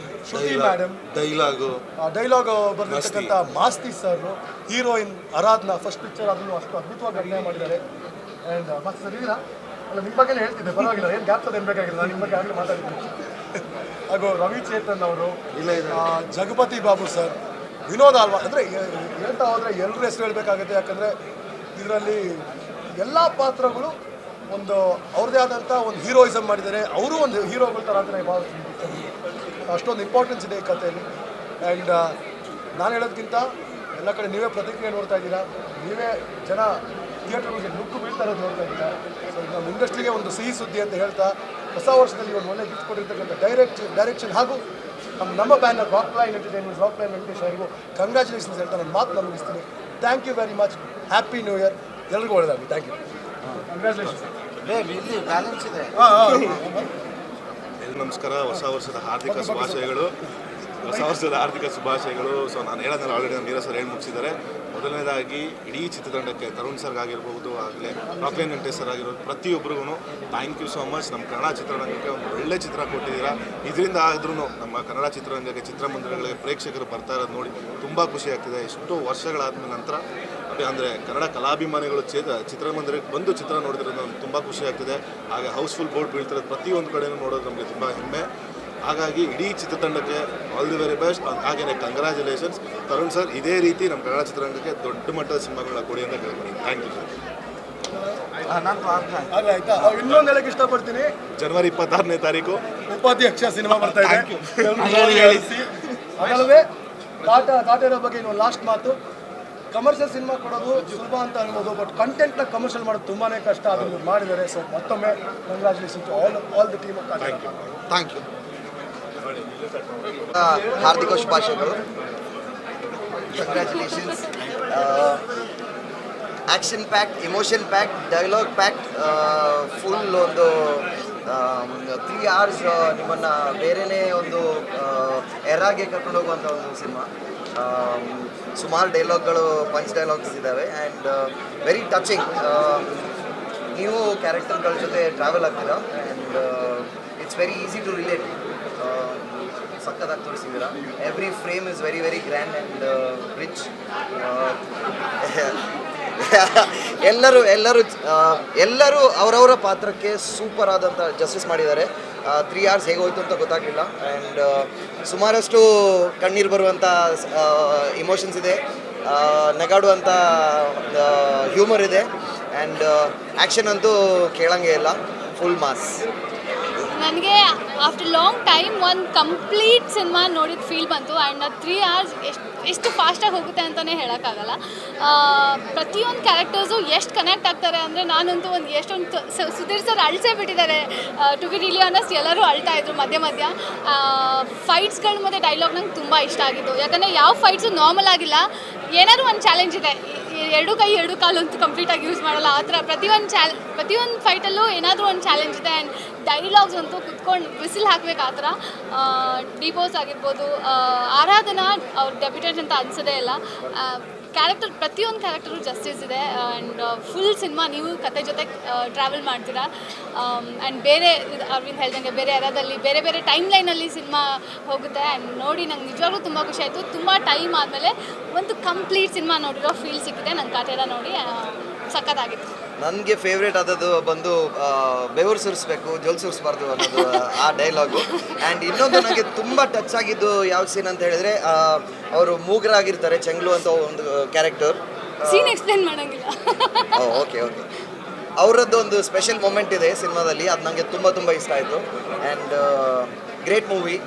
ಶ್ರುತಿ ಮೇಡಮ್, ಡೈಲಾಗ್ ಬರೆದಿರ್ತಕ್ಕಂಥ Masti sir, heroine Aradhana, first picture ಅದನ್ನು ಅಷ್ಟು ಅದ್ಭುತವಾಗಿ ಅಭಿನಯ ಮಾಡಿದ್ದಾರೆ. ಆ್ಯಂಡ್ ಮತ್ತೆ ಸರ್ ಇದೀರಾ ಅಲ್ಲ, ನಿಮ್ಮ ಬಗ್ಗೆ ಹೇಳ್ತಿದ್ದೆ, ಪರವಾಗಿಲ್ಲ, ಏನು ಗ್ಯಾಪ್ ಏನು ಬೇಕಾಗಿಲ್ಲ, ನಾನು ನಿಮ್ಮ ಬಗ್ಗೆ ಆಗಲೇ ಮಾತಾಡ್ತೀನಿ. ಹಾಗೂ ರವಿ ಚೇತನ್ ಅವರು, ಜಗಪತಿ ಬಾಬು ಸರ್, ವಿನೋದ ಅಲ್ವಾ. ಅಂದರೆ ಹೇಳ್ತಾ ಹೋದರೆ ಎಲ್ಲರೂ ಹೆಸರು ಹೇಳಬೇಕಾಗುತ್ತೆ. ಯಾಕಂದರೆ ಇದರಲ್ಲಿ ಎಲ್ಲ ಪಾತ್ರಗಳು ಒಂದು ಅವ್ರದ್ದೇ ಆದಂಥ ಒಂದು ಹೀರೋಯಿಸಮ್ ಮಾಡಿದ್ದಾರೆ. ಅವರು ಒಂದು ಹೀರೋಗಳ ಥರ ಅಂತ ಭಾವಿಸ್ತೀನಿ. ಅಷ್ಟೊಂದು ಇಂಪಾರ್ಟೆನ್ಸ್ ಇದೆ ಈ ಕಥೆಯಲ್ಲಿ. ಆ್ಯಂಡ್ ನಾನು ಹೇಳೋದಕ್ಕಿಂತ ಎಲ್ಲ ಕಡೆ ನೀವೇ ಪ್ರತಿಕ್ರಿಯೆ ನೋಡ್ತಾ ಇದ್ದೀರಾ, ನೀವೇ ಜನ ಥಿಯೇಟರ್ಗಳಿಗೆ ನುಗ್ಗು ಬೀಳ್ತಾ ಇರೋದು ನೋಡ್ತಾ ಇದ್ದೀರಾ. ಸೊ ಇದು ನಮ್ಮ ಇಂಡಸ್ಟ್ರಿಗೆ ಒಂದು ಸಿಹಿ ಸುದ್ದಿ ಅಂತ ಹೇಳ್ತಾ, ಹೊಸ ವರ್ಷದಲ್ಲಿ ಒಂದು ಒಳ್ಳೆ ಗಿಫ್ಟ್ ಕೊಟ್ಟಿರ್ತಕ್ಕಂಥ ಡೈರೆಕ್ಷನ್ ಹಾಗೂ ನಮ್ಮ banner Rockline entertainment, Rockline Venkatesh ಅವರಿಗೂ ಕಂಗ್ರ್ಯಾಚುಲೇಷನ್ಸ್ ಹೇಳ್ತಾ ನಾನು ಮಾತು ಮುಗಿಸ್ತೀನಿ. Thank you very much. Happy new year. ಎಲ್ರಿಗೂ ಒಳ್ಳೆಯದಾಗಲಿ. Thank you. ಕಂಗ್ರ್ಯಾಚುಲೇಷನ್ಸ್. ಬ್ಯಾಲೆನ್ಸ್ ಇದೆ. ನಮಸ್ಕಾರ. ಹೊಸ ವರ್ಷದ ಹಾರ್ದಿಕ ಶುಭಾಶಯಗಳು. ಹೊಸ ವರ್ಷದ ಹಾರ್ದಿಕ ಶುಭಾಶಯಗಳು. ಸೊ ನಾನು ಹೇಳೋದನ್ನ ಆಲ್ರೆಡಿ ನಮ್ಮ ನೀರಜ್ ಸರ್ ಹೇಳಿ ಮುಗಿಸಿದ್ದಾರೆ. ಮೊದಲನೇದಾಗಿ ಇಡೀ ಚಿತ್ರತಂಡಕ್ಕೆ ತರುಣ್ ಸರ್ಗೆ ಆಗಿರ್ಬೋದು, ಆಗಲೇ ರಾಕ್ಲೈನ್ ವೆಂಕಟೇಶ್ ಸರ್ ಆಗಿರ್ಬೋದು, ಪ್ರತಿಯೊಬ್ಬರಿಗೂ ಥ್ಯಾಂಕ್ ಯು ಸೋ ಮಚ್. ನಮ್ಮ ಕನ್ನಡ ಚಿತ್ರರಂಗಕ್ಕೆ ಒಂದು ಒಳ್ಳೆ ಚಿತ್ರ ಕೊಟ್ಟಿದ್ದೀರಾ. ಇದರಿಂದ ಆದ್ರೂ ನಮ್ಮ ಕನ್ನಡ ಚಿತ್ರರಂಗಕ್ಕೆ, ಚಿತ್ರಮಂದಿರಗಳಿಗೆ ಪ್ರೇಕ್ಷಕರು ಬರ್ತಾ ಇರೋದು ನೋಡಿ ತುಂಬ ಖುಷಿ ಆಗ್ತಿದೆ. ಇಷ್ಟು ವರ್ಷಗಳಾದ ನಂತರ ಅಂದರೆ ಕನ್ನಡ ಕಲಾಭಿಮಾನಿಗಳು ಚಿತ್ರಮಂದಿರಕ್ಕೆ ಬಂದು ಚಿತ್ರ ನೋಡಿದ್ರಿಂದ ನಮ್ಗೆ ತುಂಬ ಖುಷಿ ಆಗ್ತಿದೆ. ಹಾಗೆ ಹೌಸ್ಫುಲ್ ಬೋರ್ಡ್ ಬೀಳ್ತಿರೋದು ಪ್ರತಿಯೊಂದು ಕಡೆಯೂ ನೋಡೋದು ನಮಗೆ ತುಂಬ ಹೆಮ್ಮೆ. ಹಾಗಾಗಿ ಇಡೀ ಚಿತ್ರತಂಡಕ್ಕೆ ಆಲ್ ದಿ ವೆರಿ ಬೆಸ್ಟ್. ಹಾಗೆಯೇ ಕಂಗ್ರ್ಯಾಚುಲೇಷನ್ಸ್ ತರುಣ್ ಸರ್. ಇದೇ ರೀತಿ ನಮ್ಮ ಕನ್ನಡ ಚಿತ್ರರಂಗಕ್ಕೆ ದೊಡ್ಡ ಮಟ್ಟದ ಸಿನಿಮಾಗಳನ್ನ ಕೊಡಿ ಅಂತ ಕೇಳ್ತೀನಿ. Thank you sir. ಆಯ್ತಾ, ಇನ್ನೊಂದು ಹೇಳಕ್ಕೆ ಇಷ್ಟಪಡ್ತೀನಿ. ಜನವರಿ 26ನೇ ತಾರೀಕು ಉಪಾಧ್ಯಕ್ಷ ಸಿನಿಮಾ ಬರ್ತಾ ಇದೆ. ಅದಲ್ಲದೆ ಕಾಟೇರ ಬಗ್ಗೆ ಇನ್ನೊಂದು ಲಾಸ್ಟ್ ಮಾತು. ಕಮರ್ಷಿಯಲ್ ಸಿನಿಮಾ ಕೊಡೋದು ಸುಲಭ ಅಂತ ಅನ್ಬೋದು, ಬಟ್ ಕಂಟೆಂಟ್ನ ಕಮರ್ಷಿಯಲ್ ಮಾಡೋದು ತುಂಬಾ ಕಷ್ಟ. ಅದನ್ನು ಮಾಡಿದ್ದಾರೆ. ಸೊ ಮತ್ತೊಮ್ಮೆ congratulation to all the team. Thank you. ಹಾರ್ದಿಕ ಶುಭಾಶಯಗಳು. Congratulations. Action packed, emotion packed, dialogue packed, full ಒಂದು 3 hours ನಿಮ್ಮನ್ನು ಬೇರೆಯೇ ಒಂದು ಎರಾಗೆ ಕರ್ಕೊಂಡು ಹೋಗುವಂಥ ಒಂದು ಸಿನಿಮಾ. ಸುಮಾರು ಡೈಲಾಗ್ಗಳು, ಪಂಚ್ ಡೈಲಾಗ್ಸ್ ಇದ್ದಾವೆ ಆ್ಯಂಡ್ ವೆರಿ ಟಚಿಂಗ್. ನೀವು ಕ್ಯಾರೆಕ್ಟರ್ಗಳ ಜೊತೆ ಟ್ರಾವೆಲ್ ಆಗ್ತೀರಾ and it's very easy to relate. ಸಕ್ಕತ್ತಾಗಿ ತೋರಿಸಿದ್ದೀರಾ. Every frame is very very grand and rich. ಎಲ್ಲರೂ ಅವರವರ ಪಾತ್ರಕ್ಕೆ ಸೂಪರ್ ಆದಂಥ ಜಸ್ಟಿಸ್ ಮಾಡಿದ್ದಾರೆ. 3 hours ಹೇಗೆ ಹೋಯ್ತು ಅಂತ ಗೊತ್ತಾಗಲಿಲ್ಲ. ಆ್ಯಂಡ್ ಸುಮಾರಷ್ಟು ಕಣ್ಣೀರು ಬರುವಂಥ ಇಮೋಷನ್ಸ್ ಇದೆ, ನಗಾಡುವಂಥ ಹ್ಯೂಮರ್ ಇದೆ ಆ್ಯಂಡ್ ಆ್ಯಕ್ಷನ್ ಅಂತೂ ಕೇಳಂಗೆ ಇಲ್ಲ. Full mass. ನನಗೆ ಆಫ್ಟರ್ ಲಾಂಗ್ ಟೈಮ್ ಒಂದು ಕಂಪ್ಲೀಟ್ ಸಿನಿಮಾ ನೋಡಿದ ಫೀಲ್ ಬಂತು. ಆ್ಯಂಡ್ 3 hours ಎಷ್ಟು ಫಾಸ್ಟಾಗಿ ಹೋಗುತ್ತೆ ಅಂತಲೇ ಹೇಳೋಕ್ಕಾಗಲ್ಲ. ಪ್ರತಿಯೊಂದು ಕ್ಯಾರೆಕ್ಟರ್ಸು ಎಷ್ಟು ಕನೆಕ್ಟ್ ಆಗ್ತಾರೆ ಅಂದರೆ, ನಾನಂತೂ ಒಂದು ಎಷ್ಟೊಂದು ಸುಧೀರ್ ಸರ್ ಅಳ್ಸೇ ಬಿಟ್ಟಿದ್ದಾರೆ. ಟು ಬಿ ರಿಲಿ ಆನೆಸ್ಟ್, ಎಲ್ಲರೂ ಅಳ್ತಾ ಇದ್ರು ಮಧ್ಯ. ಫೈಟ್ಸ್ಗಳು ಮತ್ತು ಡೈಲಾಗ್ ನಂಗೆ ತುಂಬ ಇಷ್ಟ ಆಗಿತ್ತು. ಯಾಕಂದರೆ ಯಾವ ಫೈಟ್ಸು ನಾರ್ಮಲ್ ಆಗಿಲ್ಲ. ಏನಾದರೂ ಒಂದು ಚಾಲೆಂಜ್ ಇದೆ. 2 ಕೈ 2 ಕಾಲು ಅಂತೂ ಕಂಪ್ಲೀಟಾಗಿ ಯೂಸ್ ಮಾಡಲ್ಲ. ಆ ಥರ ಪ್ರತಿಯೊಂದು ಫೈಟಲ್ಲೂ ಏನಾದರೂ ಒಂದು ಚಾಲೆಂಜ್ ಇದೆ. ಆ್ಯಂಡ್ ಡೈಲಾಗ್ಸ್ ಅಂತೂ ಕುತ್ಕೊಂಡು ವಿಸಿಲ್ ಹಾಕಬೇಕು ಆ ಥರ. ಡಿ ಬಾಸ್ ಆಗಿರ್ಬೋದು, ಆರಾಧನಾ ಅವ್ರ ಡೆಬ್ಯೂಟೆಂಟ್ ಅಂತ ಅನ್ಸೋದೇ ಇಲ್ಲ. ಕ್ಯಾರೆಕ್ಟರ್, ಪ್ರತಿಯೊಂದು ಕ್ಯಾರೆಕ್ಟರು ಜಸ್ಟಿಸ್ ಇದೆ. ಆ್ಯಂಡ್ ಫುಲ್ ಸಿನಿಮಾ ನೀವು ಕತೆ ಜೊತೆ ಟ್ರಾವೆಲ್ ಮಾಡ್ತೀರಾ. ಆ್ಯಂಡ್ ಬೇರೆ ಅರವಿಂದ್ ಹೇಳ್ದಂಗೆ ಬೇರೆ ಯಾರಾದಲ್ಲಿ ಬೇರೆ ಬೇರೆ ಟೈಮ್ ಲೈನಲ್ಲಿ ಸಿನಿಮಾ ಹೋಗುತ್ತೆ. ಆ್ಯಂಡ್ ನೋಡಿ ನಂಗೆ ನಿಜವಾಗ್ಲೂ ತುಂಬ ಖುಷಿ ಆಯಿತು. ತುಂಬ ಟೈಮ್ ಆದಮೇಲೆ ಒಂದು ಕಂಪ್ಲೀಟ್ ಸಿನಿಮಾ ನೋಡಿರೋ ಫೀಲ್ ಸಿಕ್ಕಿದೆ. ನಂಗೆ ಕಾಟೇರ ನೋಡಿ ಸಖತ್ತಾಗಿತ್ತು. ನನಗೆ ಫೇವ್ರೇಟ್ ಆದದ್ದು ಬಂದು ಬೆವರು ಸುರಿಸ್ಬೇಕು, ಜೋಲ್ ಸುರಿಸ್ಬಾರ್ದು ಅನ್ನೋದು ಆ ಡೈಲಾಗು. ಆ್ಯಂಡ್ ಇನ್ನೊಂದು ನನಗೆ ತುಂಬ ಟಚ್ ಆಗಿದ್ದು ಯಾವ ಸೀನ್ ಅಂತ ಹೇಳಿದ್ರೆ, ಅವರು ಮೂಗರಾಗಿರ್ತಾರೆ, ಚೆಂಗ್ಲು ಅಂತ ಒಂದು ಕ್ಯಾರೆಕ್ಟರ್. ಸೀನ್ ಎಕ್ಸ್ಪ್ಲೇನ್ ಮಾಡೋಂಗಿಲ್ಲ. ಓಕೆ. ಅವರದ್ದು ಒಂದು ಸ್ಪೆಷಲ್ ಮೂಮೆಂಟ್ ಇದೆ ಸಿನಿಮಾದಲ್ಲಿ, ಅದು ನನಗೆ ತುಂಬ ಇಷ್ಟ ಆಯಿತು. And great movie.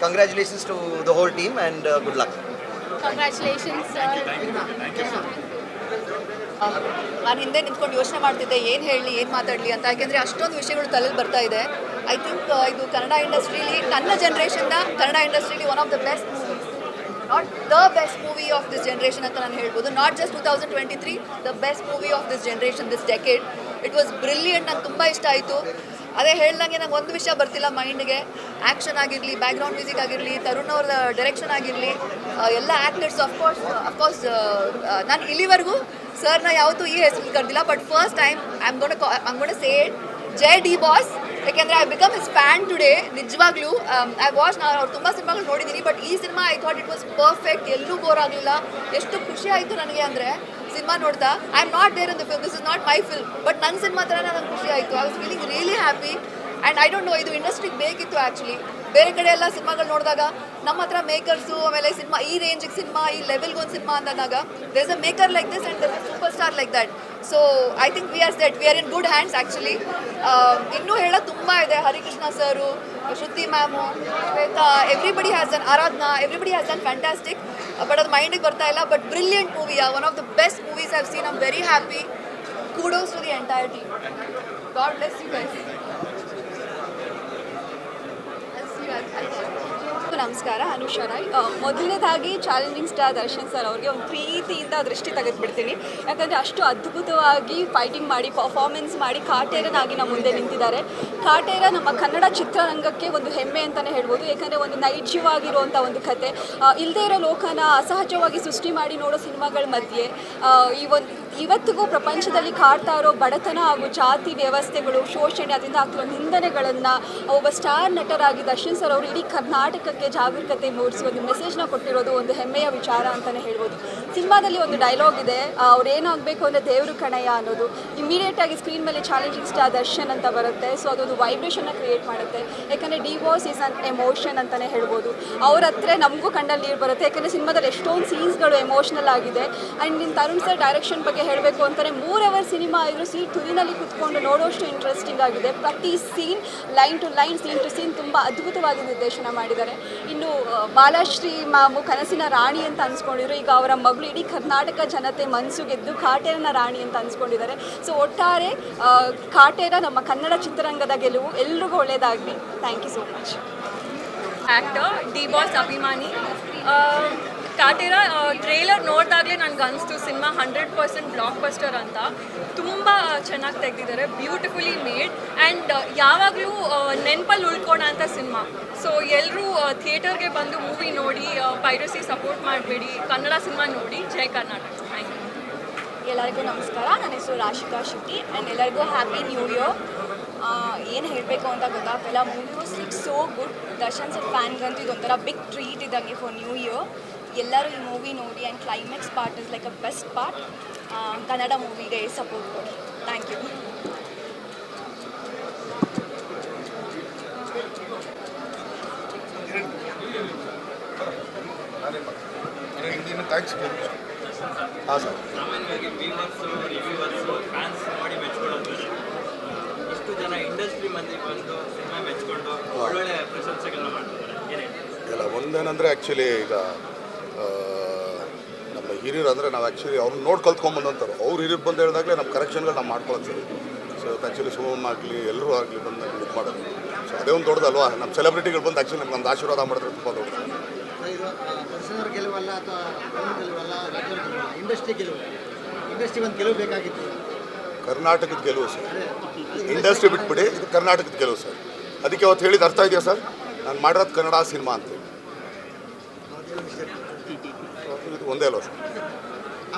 Congratulations to the whole team and good luck. Congratulations. ನಾನು ಹಿಂದೆ ನಿಂತ್ಕೊಂಡು ಯೋಚನೆ ಮಾಡ್ತಿದ್ದೆ ಏನು ಹೇಳಲಿ, ಏನು ಮಾತಾಡಲಿ ಅಂತ. ಯಾಕೆಂದರೆ ಅಷ್ಟೊಂದು ವಿಷಯಗಳು ತಲೆಯಲ್ಲಿ ಬರ್ತಾ ಇದೆ. ಐ ಥಿಂಕ್ ಇದು ಕನ್ನಡ ಇಂಡಸ್ಟ್ರೀಲಿ, ನನ್ನ ಜನ್ರೇಷನ್ನ ಕನ್ನಡ ಇಂಡಸ್ಟ್ರೀಲಿ one of the best movies, not the best movie of this generation ಅಂತ ನಾನು ಹೇಳ್ಬೋದು. Not just 2023, the best movie of this generation, this decade. It was brilliant. ನಂಗೆ ತುಂಬ ಇಷ್ಟ ಆಯಿತು. ಅದೇ ಹೇಳ್ದಂಗೆ ನಂಗೆ ಒಂದು ವಿಷಯ ಬರ್ತಿಲ್ಲ ಮೈಂಡ್ಗೆ. ಆ್ಯಕ್ಷನ್ ಆಗಿರಲಿ, ಬ್ಯಾಕ್ಗ್ರೌಂಡ್ ಮ್ಯೂಸಿಕ್ ಆಗಿರಲಿ, ತರುಣ್ ಅವ್ರ ಡೈರೆಕ್ಷನ್ ಆಗಿರಲಿ, ಎಲ್ಲ ಆ್ಯಕ್ಟರ್ಸ್ ಅಫ್ಕೋರ್ಸ್ ನಾನು ಇಲ್ಲಿವರೆಗೂ ಸರ್ನ ಯಾವತ್ತೂ ಈ ಹೆಸರು ಕರೆದಿಲ್ಲ. But first time I am gonna say it, ಜೈ ಡಿ ಬಾಸ್. ಯಾಕೆಂದರೆ I become his fan today. ನಿಜವಾಗ್ಲೂ ಐ ವಾಚ್, ನಾನು ಅವ್ರು ತುಂಬ ಸಿನಿಮಾಗಳು ನೋಡಿದ್ದೀನಿ, ಬಟ್ ಈ cinema I thought it was perfect. ಎಲ್ಲೂ ಬೋರ್ ಆಗಲಿಲ್ಲ. ಎಷ್ಟು ಖುಷಿ ಆಯಿತು ನನಗೆ ಅಂದರೆ ಸಿನಿಮಾ ನೋಡ್ತಾ. I am not there in the film, this is not my film, but ನನ್ನ ಸಿನಿಮಾ ಥರ ನನಗೆ ಖುಷಿ ಆಯಿತು. I was feeling really happy. And I don't know, ಇದು ಇಂಡಸ್ಟ್ರಿಗೆ ಬೇಕಿತ್ತು ಆ್ಯಕ್ಚುಲಿ. ಬೇರೆ ಕಡೆ ಎಲ್ಲ ಸಿನಿಮಾಗಳು ನೋಡಿದಾಗ ನಮ್ಮ ಹತ್ರ ಮೇಕರ್ಸು, ಆಮೇಲೆ ಸಿನಿಮಾ ಈ ರೇಂಜಿಗೆ ಸಿನಿಮಾ, ಈ ಲೆವೆಲ್ಗೆ ಒಂದು ಸಿನಿಮಾ ಅಂದಾಗ there is a maker like this and there is a superstar like that. So I think we are in good hands actually. ಇನ್ನೂ ಹೇಳೋದು ತುಂಬ ಇದೆ. Harikrishna sir, Shruti ma'am, Shweta, everybody has done, Aradhana, everybody has done fantastic. But ಅದು ಮೈಂಡಿಗೆ ಬರ್ತಾ ಇಲ್ಲ. But brilliant movie, one of the best movies I have seen. I am very happy. kudos to the entire team. God bless you guys. ನಮಸ್ಕಾರ, ಅನುಷಾ ರಾಯ್. ಮೊದಲನೇದಾಗಿ challenging star Darshan sir ಅವ್ರಿಗೆ ಒಂದು ಪ್ರೀತಿಯಿಂದ ದೃಷ್ಟಿ ತೆಗೆದುಬಿಡ್ತೀನಿ. ಯಾಕಂದರೆ ಅಷ್ಟು ಅದ್ಭುತವಾಗಿ ಫೈಟಿಂಗ್ ಮಾಡಿ ಪರ್ಫಾರ್ಮೆನ್ಸ್ ಮಾಡಿ ಕಾಟೇರನಾಗಿ ನಮ್ಮ ಮುಂದೆ ನಿಂತಿದ್ದಾರೆ. ಕಾಟೇರ ನಮ್ಮ ಕನ್ನಡ ಚಿತ್ರರಂಗಕ್ಕೆ ಒಂದು ಹೆಮ್ಮೆ ಅಂತಲೇ ಹೇಳ್ಬೋದು. ಯಾಕಂದರೆ ಒಂದು ನೈಜವಾಗಿರುವಂಥ ಒಂದು ಕತೆ, ಇಲ್ಲದೇ ಇರೋ ಲೋಕನ ಅಸಹಜವಾಗಿ ಸೃಷ್ಟಿ ಮಾಡಿ ನೋಡೋ ಸಿನಿಮಾಗಳ ಮಧ್ಯೆ ಇವತ್ತಿಗೂ ಪ್ರಪಂಚದಲ್ಲಿ ಕಾಡ್ತಾ ಇರೋ ಬಡತನ ಹಾಗೂ ಜಾತಿ ವ್ಯವಸ್ಥೆಗಳು, ಶೋಷಣೆ, ಅದರಿಂದ ಆಗ್ತಿರೋ ನಿಂದನೆಗಳನ್ನು ಒಬ್ಬ ಸ್ಟಾರ್ ನಟರಾಗಿ ದರ್ಶನ್ ಸರ್ ಅವರು ಇಡೀ ಕರ್ನಾಟಕಕ್ಕೆ ಜಾಗರೂಕತೆ ಮೂಡಿಸಿ ಒಂದು ಮೆಸೇಜ್ನ ಕೊಟ್ಟಿರೋದು ಒಂದು ಹೆಮ್ಮೆಯ ವಿಚಾರ ಅಂತಲೇ ಹೇಳ್ಬೋದು. ಸಿನಿಮಾದಲ್ಲಿ ಒಂದು ಡೈಲಾಗ್ ಇದೆ, ಅವ್ರು ಏನಾಗಬೇಕು ಅಂದರೆ ದೇವರು ಕಣಯ್ಯ ಅನ್ನೋದು. ಇಮಿಡಿಯೇಟಾಗಿ ಸ್ಕ್ರೀನ್ ಮೇಲೆ ಚಾಲೆಂಜಿಂಗ್ ಸ್ಟಾರ್ ದರ್ಶನ್ ಅಂತ ಬರುತ್ತೆ. ಸೊ ಅದೊಂದು ವೈಬ್ರೇಷನ್ನ ಕ್ರಿಯೇಟ್ ಮಾಡುತ್ತೆ. ಯಾಕಂದರೆ ಡಿವೋರ್ಸ್ ಈಸ್ ಅನ್ ಎಮೋಷನ್ ಅಂತಲೇ ಹೇಳ್ಬೋದು. ಅವ್ರ ಹತ್ರ ನಮಗೂ ಕಣ್ಣಲ್ಲಿ ನೀರು ಬರುತ್ತೆ. ಯಾಕಂದರೆ ಸಿನಿಮಾದಲ್ಲಿ ಎಷ್ಟೊಂದು ಸೀನ್ಸ್ಗಳು ಎಮೋಷ್ನಲ್ ಆಗಿದೆ. ಆ್ಯಂಡ್ ನಿಮ್ಮ ತರುಣ್ ಸರ್ ಡೈರೆಕ್ಷನ್ ಬಗ್ಗೆ ಹೇಳಬೇಕು ಅಂತಾರೆ, 3 ಅವರ್ ಸಿನಿಮಾ ಇದ್ರೂ ಸೀಟ್ ತುದಿನಲ್ಲಿ ಕುತ್ಕೊಂಡು ನೋಡೋಷ್ಟು ಇಂಟ್ರೆಸ್ಟಿಂಗ್ ಆಗಿದೆ. ಪ್ರತಿ scene line to line, scene to scene ತುಂಬ ಅದ್ಭುತವಾಗಿ ನಿರ್ದೇಶನ ಮಾಡಿದ್ದಾರೆ. ಇನ್ನು ಬಾಲಶ್ರೀ ಮ್ಯಾಮು ಕನಸಿನ ರಾಣಿ ಅಂತ ಅನ್ಸ್ಕೊಂಡಿದ್ರು. ಈಗ ಅವರ ಮಗಳು ಇಡೀ ಕರ್ನಾಟಕ ಜನತೆ ಮನಸ್ಸು ಗೆದ್ದು ಕಾಟೇರನ ರಾಣಿ ಅಂತ ಅನ್ಸ್ಕೊಂಡಿದ್ದಾರೆ. ಸೊ ಒಟ್ಟಾರೆ ಕಾಟೇರ ನಮ್ಮ ಕನ್ನಡ ಚಿತ್ರರಂಗದ ಗೆಲುವು. ಎಲ್ರಿಗೂ ಒಳ್ಳೆಯದಾಗಲಿ. Thank you so much. Actor D boss ಅಭಿಮಾನಿ. ಕಾಟೇರ ಟ್ರೇಲರ್ ನೋಡಿದಾಗಲೇ ನನಗೆ ಅನಿಸ್ತು ಸಿನಿಮಾ 100% ಬ್ಲಾಕ್ ಬಸ್ಟರ್ ಅಂತ. ತುಂಬ ಚೆನ್ನಾಗಿ ತೆಗೆದಿದ್ದಾರೆ, ಬ್ಯೂಟಿಫುಲಿ ಮೇಡ್ ಆ್ಯಂಡ್ ಯಾವಾಗಲೂ ನೆನಪಲ್ಲಿ ಉಳ್ಕೋಣ ಅಂತ ಸಿನಿಮಾ. ಸೊ ಎಲ್ಲರೂ ಥಿಯೇಟರ್ಗೆ ಬಂದು ಮೂವಿ ನೋಡಿ, ಪೈರಸಿ ಸಪೋರ್ಟ್ ಮಾಡಬೇಡಿ, ಕನ್ನಡ ಸಿನಿಮಾ ನೋಡಿ. ಜೈ ಕರ್ನಾಟಕ. Thank you. ಎಲ್ಲರಿಗೂ ನಮಸ್ಕಾರ, ನನ್ನ ಹೆಸರು ರಾಶಿಕಾ ಶೆಟ್ಟಿ ಆ್ಯಂಡ್ ಎಲ್ಲರಿಗೂ ಹ್ಯಾಪಿ ನ್ಯೂ ಇಯರ್. ಏನು ಹೇಳಬೇಕು ಅಂತ ಗೊತ್ತಾಗ್ತಿಲ್ಲ. Movie was like so good. Darshan sir ಫ್ಯಾನ್ಗಂತೂ ಇದೊಂಥರ ಬಿಗ್ ಟ್ರೀಟ್ ಇದ್ದಂಗೆ ಫಾರ್ ನ್ಯೂ ಇಯರ್. ಎಲ್ಲರೂ ಈ ಮೂವಿ ನೋಡಿ and climax part is like a best part. Kannada ಮೂವಿಗೆ ಸಪೋರ್ಟ್ ಕೊಡಿ. Thank you. ಹಾಂ ಸರ್. ಸಾಮಾನ್ಯವಾಗಿ ವ್ಯೂವರ್ಸು, ರಿವ್ಯೂವರ್ಸು, ಫ್ಯಾನ್ಸ್ ನೋಡಿ ಮೆಚ್ಕೊಳ್ಳೋದು. ಇಷ್ಟು ಜನ ಇಂಡಸ್ಟ್ರಿ ಮಂದಿ ಬಂದು ಸಿನಿಮಾ ಮೆಚ್ಕೊಂಡು ಒಳ್ಳೊಳ್ಳೆ ಪ್ರಶಂಸೆಗಳನ್ನ ಮಾಡ್ತಿದ್ದಾರೆ. ಇಲ್ಲ, ಒಂದೇನಂದರೆ ಆ್ಯಕ್ಚುಲಿ ಈಗ ನಮ್ಮ ಹಿರಿಯರು ಅಂದರೆ ನಾವು ಆ್ಯಕ್ಚುಲಿ ಅವ್ರನ್ನ ನೋಡಿ ಕಲ್ತ್ಕೊಂಬಂದಂತಾರೆ. ಅವ್ರು ಹಿರಿಯರು ಬಂದು ಹೇಳಿದಾಗಲೇ ನಮ್ಮ ಕರೆಕ್ಷನ್ಗಳು ನಾವು ಮಾಡ್ಕೊಳ್ಳೋದು ಸರಿ. ಸೊ ಆ್ಯಕ್ಚುಲಿ ಸುಮಮ್ ಆಗಲಿ ಎಲ್ಲರೂ ಆಗಲಿ ಬಂದು ಇದು ಮಾಡೋದು. ಸೊ ಅದೇ ಒಂದು ದೊಡ್ಡದಲ್ವಾ. ನಮ್ಮ ಸೆಲೆಬ್ರಿಟಿಗಳು ಬಂದು ಆ್ಯಕ್ಚುಲಿ ನಮ್ಗೆ ಒಂದು ಆಶೀರ್ವಾದ ಮಾಡಿದ್ರೆ ತುಂಬ ದೊಡ್ಡದು. ಇದು ದರ್ಶನವ್ರ ಗೆಲುವಲ್ಲ ಅಥವಾ ಗೆಲುವಲ್ಲ, ಇಂಡಸ್ಟ್ರಿ ಗೆಲುವು. ಇಂಡಸ್ಟ್ರಿ ಒಂದು ಗೆಲುವು ಬೇಕಾಗಿತ್ತು. ಕರ್ನಾಟಕದ ಗೆಲುವು ಸರ್. ಇಂಡಸ್ಟ್ರಿ ಬಿಟ್ಬಿಡಿ, ಇದು ಕರ್ನಾಟಕದ ಗೆಲುವು ಸರ್. ಅದಕ್ಕೆ ಅವತ್ತು ಹೇಳಿದ ಅರ್ಥ ಇದೆಯಾ ಸರ್? ನಾನು ಮಾಡಿರೋದು ಕನ್ನಡ ಸಿನಿಮಾ ಅಂತೇಳಿ. ಇದು ಒಂದೇ ಅಲ್ವಾ ಸರ್?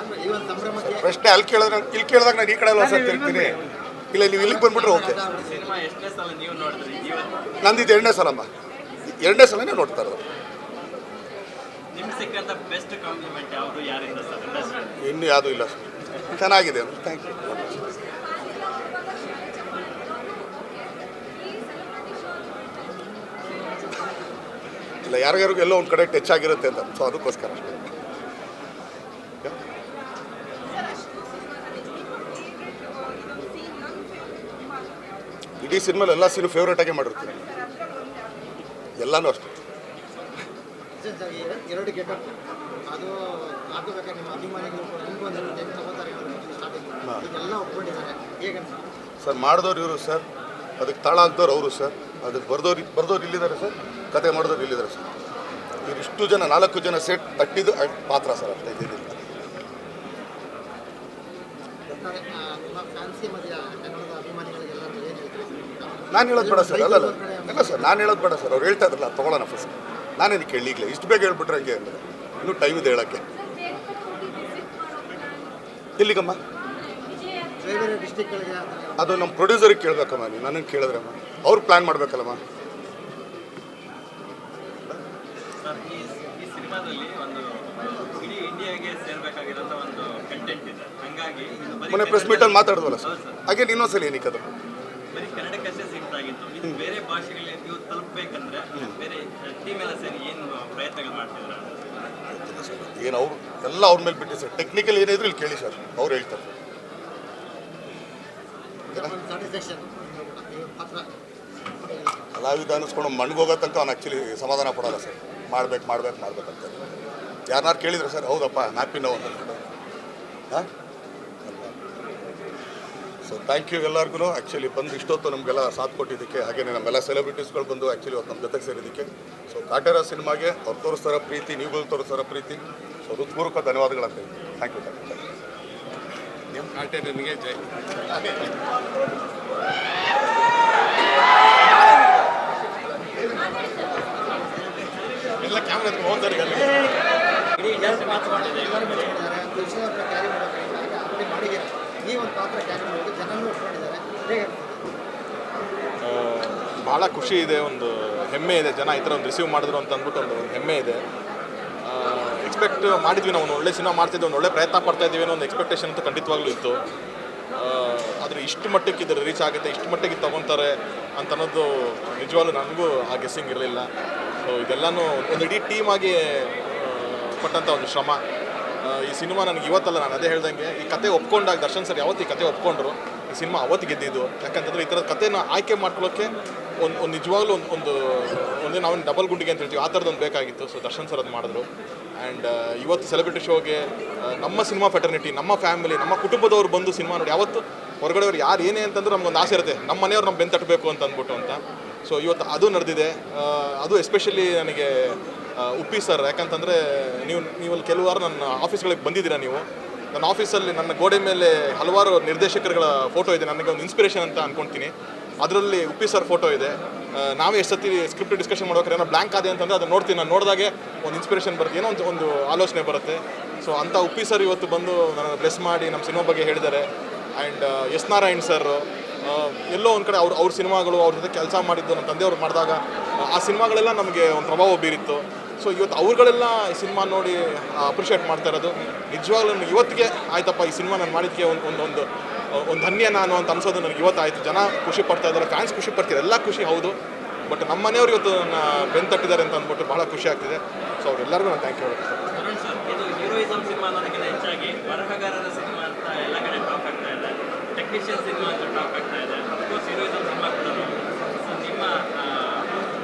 ಪ್ರಶ್ನೆ ಅಲ್ಲಿ ಕೇಳಿದ್ರೆ ಇಲ್ಲಿ ಕೇಳಿದಾಗ ನಾನು ಈ ಕಡೆ ಅಲ್ವಾ ಸರ್ ತಿರ್ತೀನಿ. ಇಲ್ಲ, ನೀವು ಇಲ್ಲಿಗೆ ಬಂದ್ಬಿಟ್ರೆ ಓಕೆ. ಸಿನಿಮಾ ಎಷ್ಟನೇ ಸಲ ನೀವು ನೋಡಿದ್ರಿ? ನಂದಿದ್ದು 2ನೇ ಸಲಮ್ಮ. 2ನೇ ಸಲನೇ ನೋಡ್ತಾ ಇರೋದು. ನಿಮ್ಗೆ ಸಿಕ್ಕಂಥ ಬೆಸ್ಟ್ ಕಾಂಪ್ಲಿಮೆಂಟ್ ಯಾವುದು, ಯಾರಿಂದ ಸರ್ ಇಂಡಸ್ಟ್ರಿ? ಇನ್ನೂ ಯಾವುದೂ ಇಲ್ಲ ಸರ್. ಚೆನ್ನಾಗಿದೆ. Thank you. ಇಲ್ಲ, ಯಾರಿಗಾರಿಗೂ ಎಲ್ಲೋ ಒಂದು ಕಡೆ ಟಚ್ ಆಗಿರುತ್ತೆ ಅಂತ. ಸೊ ಅದಕ್ಕೋಸ್ಕರ ಅಷ್ಟೇ. ಇಡೀ ಸಿನಿಮಾಲಿ ಎಲ್ಲ ಸೀನು ಫೇವ್ರೇಟಾಗೆ ಮಾಡಿರ್ತೀನಿ, ಎಲ್ಲನೂ ಅಷ್ಟೇ. 2 ಗೆಟಪ್ ಅದು ಹಾಕಬೇಕಾದ್ರೆ ನಿಮ್ಮ ಅಭಿಮಾನಿಗಳು ತಗೋತಾರೆ ಎಲ್ಲ ಒಪ್ಕೊಂಡಿದ್ದಾರೆ. ಹೇಗೆ ಸರ್? ಮಾಡಿದವ್ರು ಇವರು ಸರ್, ಅದಕ್ಕೆ ತಾಳ ಹಾಕ್ದವ್ರು ಅವರು ಸರ್, ಅದಕ್ಕೆ ಬರ್ದವ್ರು ಇಲ್ಲಿದ್ದಾರೆ ಸರ್, ಕತೆ ಮಾಡಿದವ್ರು ಇಲ್ಲಿದ್ದಾರೆ ಸರ್. ಇಷ್ಟು ಜನ 4 ಜನ ಸೆಟ್ ತಟ್ಟಿದ್ದು ಪಾತ್ರ ಸರ್. ಅಷ್ಟೇ ಇದ್ದಿದ್ದಿಲ್ಲ. ನಿಮ್ಮ ಫ್ಯಾನ್ಸಿ ಮತ್ತು ಕನ್ನಡದ ಅಭಿಮಾನಿಗಳಿಗೆಲ್ಲ ಏನು ಹೇಳ್ತೀರಿ? ನಾನು ಹೇಳೋದು ಬೇಡ ಸರ್. ಅಲ್ಲ ಸರ್, ನಾನು ಹೇಳೋದು ಬೇಡ ಸರ್. ಅವ್ರು ಹೇಳ್ತಾ ಇದ್ರಲ್ಲ, ತೊಗೊಳ್ಳೋಣ ಫಸ್ಟ್. ನಾನೇನು ಕೇಳಿ ಈಗಲೇ ಇಷ್ಟು ಬೇಗ ಹೇಳ್ಬಿಟ್ರೆ ಹಂಗೆ ಅಂದರೆ ಇನ್ನೂ ಟೈಮ್ ಇದೆ ಹೇಳೋಕ್ಕೆ. ಎಲ್ಲಿಗಮ್ಮ? ಬೇರೆ ಡಿಸ್ಟಿಕ್ಗಳಿಗೆ ಅದು ನಮ್ಮ ಪ್ರೊಡ್ಯೂಸರಿಗೆ ಕೇಳಬೇಕಮ್ಮ. ನೀವು ನನಗೆ ಕೇಳಿದ್ರಮ್ಮ, ಅವ್ರು ಪ್ಲ್ಯಾನ್ ಮಾಡಬೇಕಲ್ಲಮ್ಮ. ಈ ಸಿನಿಮಾದಲ್ಲಿ ಒಂದು ಇಡೀ ಇಂಡಿಯಾಗೆ ಸೇರ್ಬೇಕಾಗಿರೋಂಥ ಒಂದು ಕಂಟೆಂಟ್ ಇದೆ. ಹಂಗಾಗಿ ಮೊನ್ನೆ ಪ್ರೆಸ್ ಮೀಟಲ್ಲಿ ಮಾತಾಡಿದ್ವಲ್ಲ ಸರ್, ಹಾಗೆ ಇನ್ನೊಂದ್ಸಲ ಏನಕ್ಕೆ ಅದು ಬರೀ ಕನ್ನಡಕ್ಕಷ್ಟೇ ಸೀಮಿತ ಆಗಿತ್ತು. ಇದು ಬೇರೆ ಭಾಷೆಗಳಿಗೆ ನೀವು ತಲುಪಬೇಕಂದ್ರೆ ಬೇರೆ ಟೀಮ್ ಎಲ್ಲ ಸೇರಿ ಏನು ಪ್ರಯತ್ನಗಳು ಮಾಡ್ತಿದ್ದಾರೆ? ಏನು ಅವರು ಎಲ್ಲ ಅವ್ರ ಮೇಲೆ ಬಿಟ್ಟು ಸರ್. ಟೆಕ್ನಿಕಲ್ ಏನಿದ್ರು ಇಲ್ಲಿ ಕೇಳಿ ಸರ್, ಅವ್ರು ಹೇಳ್ತಾರೆ. ಕಲಾವಿದ ಅನ್ನಿಸ್ಕೊಂಡು ಮಣ್ಗೋಗೋ ತನಕ ಅವ್ನು ಆ್ಯಕ್ಚುಲಿ ಸಮಾಧಾನ ಪಡೋಲ್ಲ ಸರ್. ಮಾಡ್ಬೇಕಂತ ಯಾರನ್ನಾರು ಕೇಳಿದ್ರೆ ಸರ್, ಹೌದಪ್ಪ ಹ್ಯಾಪಿ ನೋವು ಅಂತ. ಹಾಂ ಸೊ ಥ್ಯಾಂಕ್ ಯು ಎಲ್ಲರಿಗೂ. ಆ್ಯಕ್ಚುಲಿ ಬಂದು ಇಷ್ಟೊತ್ತು ನಮಗೆಲ್ಲ ಸಾಥ್ ಕೊಟ್ಟಿದ್ದಕ್ಕೆ, ಹಾಗೆಯೇ ನಮ್ಮೆಲ್ಲ ಸೆಲೆಬ್ರಿಟೀಸ್ಗಳು ಬಂದು ಆ್ಯಕ್ಚುಲಿ ಇವತ್ತು ನಮ್ಮ ಜೊತೆಗೆ ಸೇರಿದ್ದಕ್ಕೆ. ಸೊ ಕಾಟೇರ ಸಿನಿಮಾಗೆ ಅವ್ರು ತೋರಿಸ್ತಾರ ಪ್ರೀತಿ, ನೀವುಗಳು ತೋರಿಸ್ತಾರ ಪ್ರೀತಿ, ಸೊ ಹೃತ್ಪೂರ್ವಕ ಧನ್ಯವಾದಗಳಂತ ಥ್ಯಾಂಕ್ ಯು. ನಿಮ್ಮ ಕಾಟೇರನಿಗೆ ಜೈ. ಎಲ್ಲ ಕ್ಯಾಮ್ರಾ ಹೋಗ್ತಾರೆ. ಭಾಳ ಖುಷಿ ಇದೆ, ಒಂದು ಹೆಮ್ಮೆ ಇದೆ. ಜನ ಈ ಥರ ಒಂದು ರಿಸೀವ್ ಮಾಡಿದ್ರು ಅಂತ ಅಂದ್ಬಿಟ್ಟು ಒಂದು ಹೆಮ್ಮೆ ಇದೆ. ಎಕ್ಸ್ಪೆಕ್ಟ್ ಮಾಡಿದ್ವಿ, ನಾವು ಒಂದು ಒಳ್ಳೆ ಸಿನಿಮಾ ಮಾಡ್ತಿದ್ವಿ, ಒಂದು ಒಳ್ಳೆ ಪ್ರಯತ್ನ ಪಡ್ತಾ ಇದ್ದೀವಿ ಅನ್ನೋ ಒಂದು ಎಕ್ಸ್ಪೆಕ್ಟೇಷನ್ ಅಂತೂ ಖಂಡಿತವಾಗ್ಲೂ ಇತ್ತು. ಆದರೆ ಇಷ್ಟು ಮಟ್ಟಕ್ಕೆ ಇದ್ರ ರೀಚ್ ಆಗುತ್ತೆ, ಇಷ್ಟು ಮಟ್ಟಿಗೆ ತೊಗೊತಾರೆ ಅಂತ ಅನ್ನೋದು ನಿಜವಾಗ್ಲೂ ನನಗೂ ಆ ಗೆಸ್ಸಿಂಗ್ ಇರಲಿಲ್ಲ. ಸೊ ಇದೆಲ್ಲನೂ ಒಂದು ಇಡೀ ಟೀಮಾಗಿ ಪಟ್ಟಂಥ ಒಂದು ಶ್ರಮ. ಈ ಸಿನಿಮಾ ನನಗೆ ಇವತ್ತಲ್ಲ, ನಾನು ಅದೇ ಹೇಳ್ದಂಗೆ ಈ ಕತೆ ಒಪ್ಕೊಂಡಾಗ ದರ್ಶನ್ ಸರ್ ಯಾವತ್ತು ಈ ಕತೆ ಒಪ್ಕೊಂಡ್ರು, ಈ ಸಿನಿಮಾ ಅವತ್ತು ಗೆದ್ದಿದ್ದು. ಯಾಕಂತಂದರೆ ಈ ಥರದ ಕತೆನ ಆಯ್ಕೆ ಮಾಡ್ಕೊಳ್ಳೋಕ್ಕೆ ಒಂದು ನಿಜವಾಗ್ಲೂ ಒಂದು ನಾವೇನು ಡಬಲ್ ಗುಂಡಿಗೆ ಅಂತ ಹೇಳ್ತೀವಿ, ಆ ಥರದೊಂದು ಬೇಕಾಗಿತ್ತು. ಸೊ ದರ್ಶನ್ ಸರ್ ಅದು ಮಾಡಿದ್ರು. ಆ್ಯಂಡ್ ಇವತ್ತು ಸೆಲೆಬ್ರಿಟಿ ಶೋಗೆ ನಮ್ಮ ಸಿನಿಮಾ ಫೆಟರ್ನಿಟಿ, ನಮ್ಮ ಫ್ಯಾಮಿಲಿ, ನಮ್ಮ ಕುಟುಂಬದವ್ರು ಬಂದು ಸಿನಿಮಾ ನೋಡಿ. ಯಾವತ್ತು ಹೊರಗಡೆಯವ್ರು ಯಾರು ಏನೇ ಅಂತಂದ್ರೆ ನಮ್ಗೊಂದು ಆಸೆ ಇರುತ್ತೆ, ನಮ್ಮ ಮನೆಯವ್ರು ನಮ್ಮ ಬೆನ್ನು ತಟ್ಟಬೇಕು ಅಂತ ಅಂದ್ಬಿಟ್ಟು ಅಂತ. ಸೊ ಇವತ್ತು ಅದು ನಡೆದಿದೆ. ಅದು ಎಸ್ಪೆಷಲಿ ನನಗೆ ಉಪ್ಪಿ ಸರ್, ಯಾಕಂತಂದರೆ ನೀವಲ್ಲಿ ಕೆಲವಾರು ನನ್ನ ಆಫೀಸ್ಗಳಿಗೆ ಬಂದಿದ್ದೀರಾ. ನೀವು ನನ್ನ ಆಫೀಸಲ್ಲಿ ನನ್ನ ಗೋಡೆ ಮೇಲೆ ಹಲವಾರು ನಿರ್ದೇಶಕರುಗಳ ಫೋಟೋ ಇದೆ, ನನಗೆ ಒಂದು ಇನ್ಸ್ಪಿರೇಷನ್ ಅಂತ ಅಂದ್ಕೊಳ್ತೀನಿ. ಅದರಲ್ಲಿ ಉಪ್ಪಿ ಸರ್ ಫೋಟೋ ಇದೆ. ನಾವೇ ಎಷ್ಟು ಸತಿ ಸ್ಕ್ರಿಪ್ಟ್ ಡಿಸ್ಕಷನ್ ಮಾಡೋಕೆ ಏನೋ ಬ್ಲ್ಯಾಂಕ್ ಆದೆ ಅಂತಂದರೆ ಅದನ್ನು ನೋಡ್ತೀನಿ, ನಾನು ನೋಡಿದಾಗೆ ಒಂದು ಇನ್ಸ್ಪಿರೇಷನ್ ಬರುತ್ತೆ, ಏನೋ ಒಂದು ಆಲೋಚನೆ ಬರುತ್ತೆ. ಸೊ ಅಂಥ ಉಪ್ಪಿ ಸರ್ ಇವತ್ತು ಬಂದು ನನ್ನ ಬ್ಲೆಸ್ ಮಾಡಿ ನಮ್ಮ ಸಿನಿಮಾ ಬಗ್ಗೆ ಹೇಳಿದ್ದಾರೆ. ಆ್ಯಂಡ್ ಎಸ್ ನಾರಾಯಣ್ ಸರ್ ಎಲ್ಲೋ ಒಂದು ಕಡೆ ಅವ್ರ ಸಿನಿಮಾಗಳು, ಅವ್ರ ಜೊತೆ ಕೆಲಸ ಮಾಡಿದ್ದು ನಮ್ಮ ತಂದೆಯವ್ರು ಮಾಡಿದಾಗ ಆ ಸಿನಿಮಾಗಳೆಲ್ಲ ನಮಗೆ ಒಂದು ಪ್ರಭಾವ ಬೀರಿತ್ತು. ಸೊ ಇವತ್ತು ಅವ್ರುಗಳೆಲ್ಲ ಈ ಸಿನಿಮಾ ನೋಡಿ ಅಪ್ರಿಷಿಯೇಟ್ ಮಾಡ್ತಾ ಇರೋದು ನಿಜವಾಗ್ಲೂ ನನಗೆ ಇವತ್ತಿಗೆ ಆಯ್ತಪ್ಪ, ಈ ಸಿನಿಮಾ ನಾನು ಮಾಡಿದ್ದಕ್ಕೆ ಒಂದು ಧನ್ಯ ನಾನು ಅಂತ ಅನ್ಸೋದು ನನಗೆ ಇವತ್ತಾಯಿತು. ಜನ ಖುಷಿ ಪಡ್ತಾ ಇದ್ದಾರೆ, ಫ್ಯಾನ್ಸ್ ಖುಷಿ ಪಡ್ತಾರೆ, ಎಲ್ಲ ಖುಷಿ ಹೌದು. ಬಟ್ ನಮ್ಮ ಮನೆಯವ್ರು ಇವತ್ತು ನನ್ನ ಬೆನ್ನು ತಟ್ಟಿದ್ದಾರೆ ಅಂತ ಅಂದ್ಬಿಟ್ಟು ಭಾಳ ಖುಷಿ ಆಗ್ತಿದೆ. ಸೊ ಅವ್ರೆಲ್ಲರಿಗೂ ನಾನು ಥ್ಯಾಂಕ್ ಯು ಹೇಳೋದು. ಇದು ಹೀರೋಯಿಸಮ್ ಸಿನಿಮಾ ಅನ್ನೋದಕ್ಕಿಂತ ಹೆಚ್ಚಾಗಿ ಬರಹಗಾರರ ಸಿನಿಮಾ ಅಂತ ಎಲ್ಲ ಕಡೆ ಟಾಕ್ ಆಗ್ತಾ ಇದೆ, ಟೆಕ್ನಿಷಿಯನ್ ಸಿನಿಮಾ ಅಂತ ಟಾಕ್ ಆಗ್ತಾ ಇದೆ. ಅಫ್ಕೋರ್ಸ್ ಹೀರೋಯಿಸಮ್ ಸಿನಿಮಾ ಕೂಡ ನಿಮ್ಮ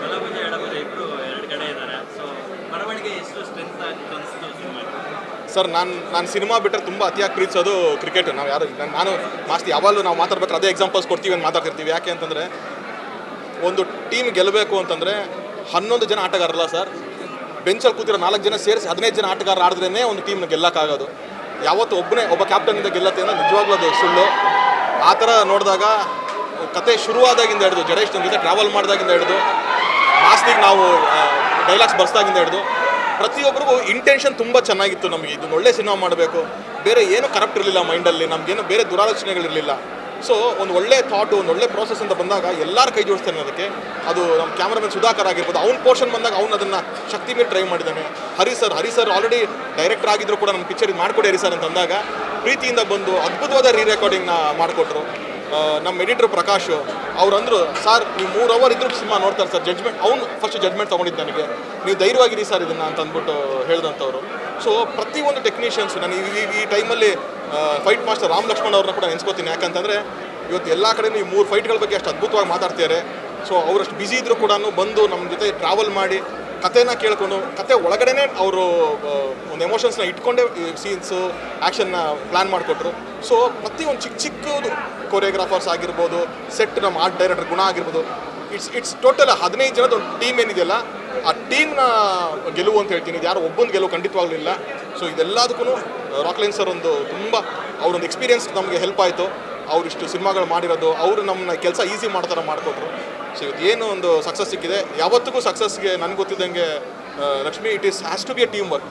ಬಲಭುಜ ಎಡಭುಜ ಇಬ್ಬರು ಎರಡು ಕಡೆ ಇದ್ದಾರೆ. ಸೊ ಬರವಣಿಗೆ ಎಷ್ಟು ಸ್ಟ್ರೆಂತ್ ಆಗಿತ್ತು ಅನಿಸ್ತು ಸಿನಿಮಾ? ಸರ್ ನಾನು ಸಿನಿಮಾ ಬಿಟ್ಟರೆ ತುಂಬ ಅತಿಯಾಗಿ ಪ್ರೀತಿಸೋದು ಕ್ರಿಕೆಟ್. ನಾವು ಯಾರು ನಾನು ಮಾಸ್ತಿ ಯಾವಾಗಲೂ ನಾವು ಮಾತಾಡ್ಬೇಕಾದ್ರೆ ಅದೇ ಎಕ್ಸಾಂಪಲ್ಸ್ ಕೊಡ್ತೀವಿ ಅಂತ ಮಾತಾಡ್ತಿರ್ತೀವಿ. ಯಾಕೆ ಅಂತಂದರೆ ಒಂದು ಟೀಮ್ ಗೆಲ್ಲಬೇಕು ಅಂತಂದರೆ 11 ಜನ ಆಟಗಾರರಲ್ಲ ಸರ್, ಬೆಂಚಲ್ಲಿ ಕೂತಿರೋ 4 ಜನ ಸೇರಿಸಿ 15 ಜನ ಆಟಗಾರ ಆಡಿದ್ರೇ ಒಂದು ಟೀಮ್ನ ಗೆಲ್ಲಕ್ಕಾಗೋದು. ಯಾವತ್ತು ಒಬ್ಬ ಕ್ಯಾಪ್ಟನಿಂದ ಗೆಲ್ಲತ್ತೆ ಅಂದರೆ ನಿಜವಾಗ್ಲೂ ಅದು ಸುಳ್ಳು. ಆ ಥರ ನೋಡಿದಾಗ ಕತೆ ಶುರುವಾದಾಗಿಂದ ಹಿಡಿದು, ಜಡೇಶ್ ಜೊತೆ ಟ್ರಾವೆಲ್ ಮಾಡಿದಾಗಿಂದ ಹಿಡಿದು, ಮಾಸ್ತಿಗೆ ನಾವು ಡೈಲಾಗ್ಸ್ ಬರ್ಸ್ದಾಗಿಂದ ಹಿಡಿದು ಪ್ರತಿಯೊಬ್ಬರಿಗೂ ಇಂಟೆನ್ಷನ್ ತುಂಬ ಚೆನ್ನಾಗಿತ್ತು. ನಮಗೆ ಇದನ್ನು ಒಳ್ಳೆ ಸಿನಿಮಾ ಮಾಡಬೇಕು, ಬೇರೆ ಏನೂ ಕರಪ್ಟ್ ಇರಲಿಲ್ಲ ಮೈಂಡಲ್ಲಿ, ನಮಗೇನು ಬೇರೆ ದುರಾಲೋಚನೆಗಳಿರಲಿಲ್ಲ. ಸೊ ಒಂದು ಒಳ್ಳೆ ಥಾಟು, ಒಂದು ಒಳ್ಳೆ ಪ್ರೋಸೆಸ್ ಅಂತ ಬಂದಾಗ ಎಲ್ಲರೂ ಕೈ ಜೋಡಿಸ್ತಾನೆ ಅದಕ್ಕೆ. ಅದು ನಮ್ಮ ಕ್ಯಾಮ್ರಾಮನ್ ಸುಧಾಕರ್ ಆಗಿರ್ಬೋದು, ಅವ್ನ ಪೋರ್ಷನ್ ಬಂದಾಗ ಅವ್ನು ಅದನ್ನು ಶಕ್ತಿ ಮೀರಿ ಟ್ರೈ ಮಾಡಿದ್ದಾನೆ. ಹರಿ ಸರ್ ಆಲ್ರೆಡಿ ಡೈರೆಕ್ಟರ್ ಆಗಿದ್ರು ಕೂಡ ನಮ್ಮ ಪಿಕ್ಚರ್ ಇದು ಮಾಡಿಕೊಡಿ ಹರಿ ಸರ್ ಅಂತ ಅಂದಾಗ ಪ್ರೀತಿಯಿಂದ ಬಂದು ಅದ್ಭುತವಾದ ರೀರೆಕಾರ್ಡಿಂಗ್ನ ಮಾಡಿಕೊಟ್ರು. ನಮ್ಮ ಎಡಿಟರ್ ಪ್ರಕಾಶ್ ಅವ್ರು ಅಂದರು, ಸರ್ ನೀವು 3 ಅವರ್ ಇದ್ರೂ ಸಿನಿಮಾ ನೋಡ್ತಾರೆ ಸರ್, ಜಡ್ಜ್ಮೆಂಟ್ ಅವ್ನು ಫಸ್ಟ್ ಜಡ್ಜ್ಮೆಂಟ್ ತೊಗೊಂಡಿದ್ದು ನನಗೆ, ನೀವು ಧೈರ್ಯವಾಗಿರಿ ಸರ್ ಇದನ್ನು ಅಂತ ಅಂದ್ಬಿಟ್ಟು ಹೇಳಿದಂಥವ್ರು. ಸೊ ಪ್ರತಿಯೊಂದು ಟೆಕ್ನಿಷಿಯನ್ಸ್ ನಾನು ಈ ಟೈಮಲ್ಲಿ ಫೈಟ್ ಮಾಸ್ಟರ್ ರಾಮ್ ಲಕ್ಷ್ಮಣ್ ಅವ್ರನ್ನ ಕೂಡ ನೆನೆಸ್ಕೋತೀನಿ. ಯಾಕಂತಂದರೆ ಇವತ್ತು ಎಲ್ಲ ಕಡೆಯೂ ಈ 3 ಫೈಟ್ಗಳ ಬಗ್ಗೆ ಅಷ್ಟು ಅದ್ಭುತವಾಗಿ ಮಾತಾಡ್ತಿದ್ದಾರೆ. ಸೊ ಅವರಷ್ಟು ಬ್ಯುಸಿ ಇದ್ದರೂ ಕೂಡ ಬಂದು ನಮ್ಮ ಜೊತೆ ಟ್ರಾವೆಲ್ ಮಾಡಿ ಕಥೆನ ಕೇಳ್ಕೊಂಡು ಕತೆ ಒಳಗಡೆನೇ ಅವರು ಒಂದು ಎಮೋಷನ್ಸ್ನ ಇಟ್ಕೊಂಡೇ ಸೀನ್ಸು ಆ್ಯಕ್ಷನ್ನ ಪ್ಲ್ಯಾನ್ ಮಾಡಿಕೊಟ್ರು. ಸೊ ಪ್ರತಿಯೊಂದು ಚಿಕ್ಕದು ಕೊರಿಯೋಗ್ರಾಫರ್ಸ್ ಆಗಿರ್ಬೋದು, ಸೆಟ್ ನಮ್ಮ ಆರ್ಟ್ ಡೈರೆಕ್ಟರ್ ಗುಣ ಆಗಿರ್ಬೋದು, ಇಟ್ಸ್ ಟೋಟಲ್ 15 ಜನದ ಒಂದು ಟೀಮ್ ಏನಿದೆಯಲ್ಲ, ಆ ಟೀಮ್ನ ಗೆಲುವು ಅಂತ ಹೇಳ್ತೀನಿ. ಇದು ಯಾರು ಒಬ್ಬೊಂದು ಗೆಲುವು ಖಂಡಿತವಾಗ್ಲೂ ಇಲ್ಲ. ಸೊ ಇದೆಲ್ಲದಕ್ಕೂ ರಾಕ್ಲೈನ್ ಸರ್ ಒಂದು ತುಂಬ ಅವರೊಂದು ಎಕ್ಸ್ಪೀರಿಯನ್ಸ್ ನಮಗೆ ಹೆಲ್ಪ್ ಆಯಿತು. ಅವರಿಷ್ಟು ಸಿನಿಮಾಗಳು ಮಾಡಿರೋದು, ಅವರು ನಮ್ಮನ್ನ ಕೆಲಸ ಈಸಿ ಮಾಡ್ತಾರ ಮಾಡಿಕೊಟ್ರು. ಸೊ ಇವತ್ತು ಏನು ಒಂದು ಸಕ್ಸಸ್ ಸಿಕ್ಕಿದೆ. ಯಾವತ್ತಿಗೂ ಸಕ್ಸಸ್ಗೆ ನನಗೆ ಗೊತ್ತಿದ್ದಂಗೆ Lakshmi, it is has to be a team work.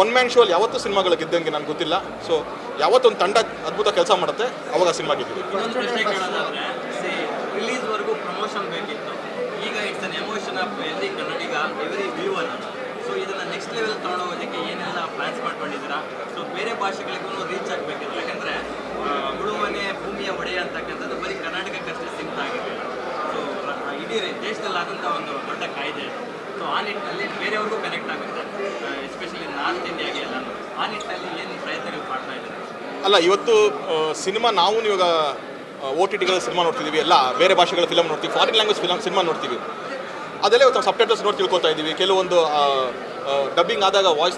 One man show ಅಲ್ಲಿ ಯಾವತ್ತೂ ಸಿನಿಮಾಗಳು ಗೆದ್ದಂಗೆ ನನಗೆ ಗೊತ್ತಿಲ್ಲ. ಸೊ ಯಾವತ್ತೊಂದು ತಂಡ ಅದ್ಭುತ ಕೆಲಸ ಮಾಡುತ್ತೆ, ಅವಾಗ ಸಿನಿಮಾ ಗೆದ್ದಿದೆ. ರಿಲೀಸ್ವರೆಗೂ ಪ್ರಮೋಷನ್ ಬೇಕಿತ್ತು, ಈಗ it's an emotion of every Kannadiga, every viewer. So ಇದನ್ನು ನೆಕ್ಸ್ಟ್ ಲೆವೆಲ್ ತೊಗೊಂಡೋಗೋದಕ್ಕೆ ಏನೆಲ್ಲ ಪ್ಲಾನ್ಸ್ ಮಾಡ್ಕೊಂಡಿದ್ದೀರಾ? ಸೊ ಬೇರೆ ಭಾಷೆಗಳಿಗೂ ರೀಚ್ ಆಗಬೇಕಿಲ್ಲ, ಯಾಕಂದರೆ ಉಳುವನೆ ಭೂಮಿಯ ಒಡೆಯ ಅಂತಕ್ಕಂಥದ್ದು ಬರೀ ಕರ್ನಾಟಕಕ್ಕಷ್ಟೇ ಸೀಮಿತ ಆಗಿದೆ. ಸೊ ಇಡೀ ದೇಶದಲ್ಲಾದಂಥ ಒಂದು ದೊಡ್ಡ ಕಾಯ್ದೆ. ಸೊ ಆ ನಿಟ್ಟಿನಲ್ಲಿ ಬೇರೆಯವ್ರಿಗೂ ಕನೆಕ್ಟ್ ಆಗುತ್ತೆ, ಎಸ್ಪೆಷಲಿ ನಾರ್ತ್ ಇಂಡಿಯಾಗೆ ಎಲ್ಲ. ಆ ನಿಟ್ಟಿನಲ್ಲಿ ಏನು ಪ್ರಯತ್ನಗಳು ಮಾಡ್ತಾ ಇದ್ದಾರೆ? ಅಲ್ಲ, ಇವತ್ತು ಸಿನಿಮಾ ನಾವು ಇವಾಗ OTTಗಳ ಸಿನಿಮಾ ನೋಡ್ತಿದ್ದೀವಿ, ಎಲ್ಲ ಬೇರೆ ಭಾಷೆಗಳ ಫಿಲಮ್ ನೋಡ್ತೀವಿ, ಫಾರಿನ್ ಲ್ಯಾಂಗ್ವೇಜ್ ಸಿನಿಮಾ ನೋಡ್ತೀವಿ. ಅದೆಲ್ಲ ಇವತ್ತು ಸಬ್ಟೈಟಲ್ಸ್ ನೋಡಿ ತಿಳ್ಕೊತಾ ಇದ್ದೀವಿ. ಕೆಲವೊಂದು ಡಬ್ಬಿಂಗ್ ಆದಾಗ ವಾಯ್ಸ್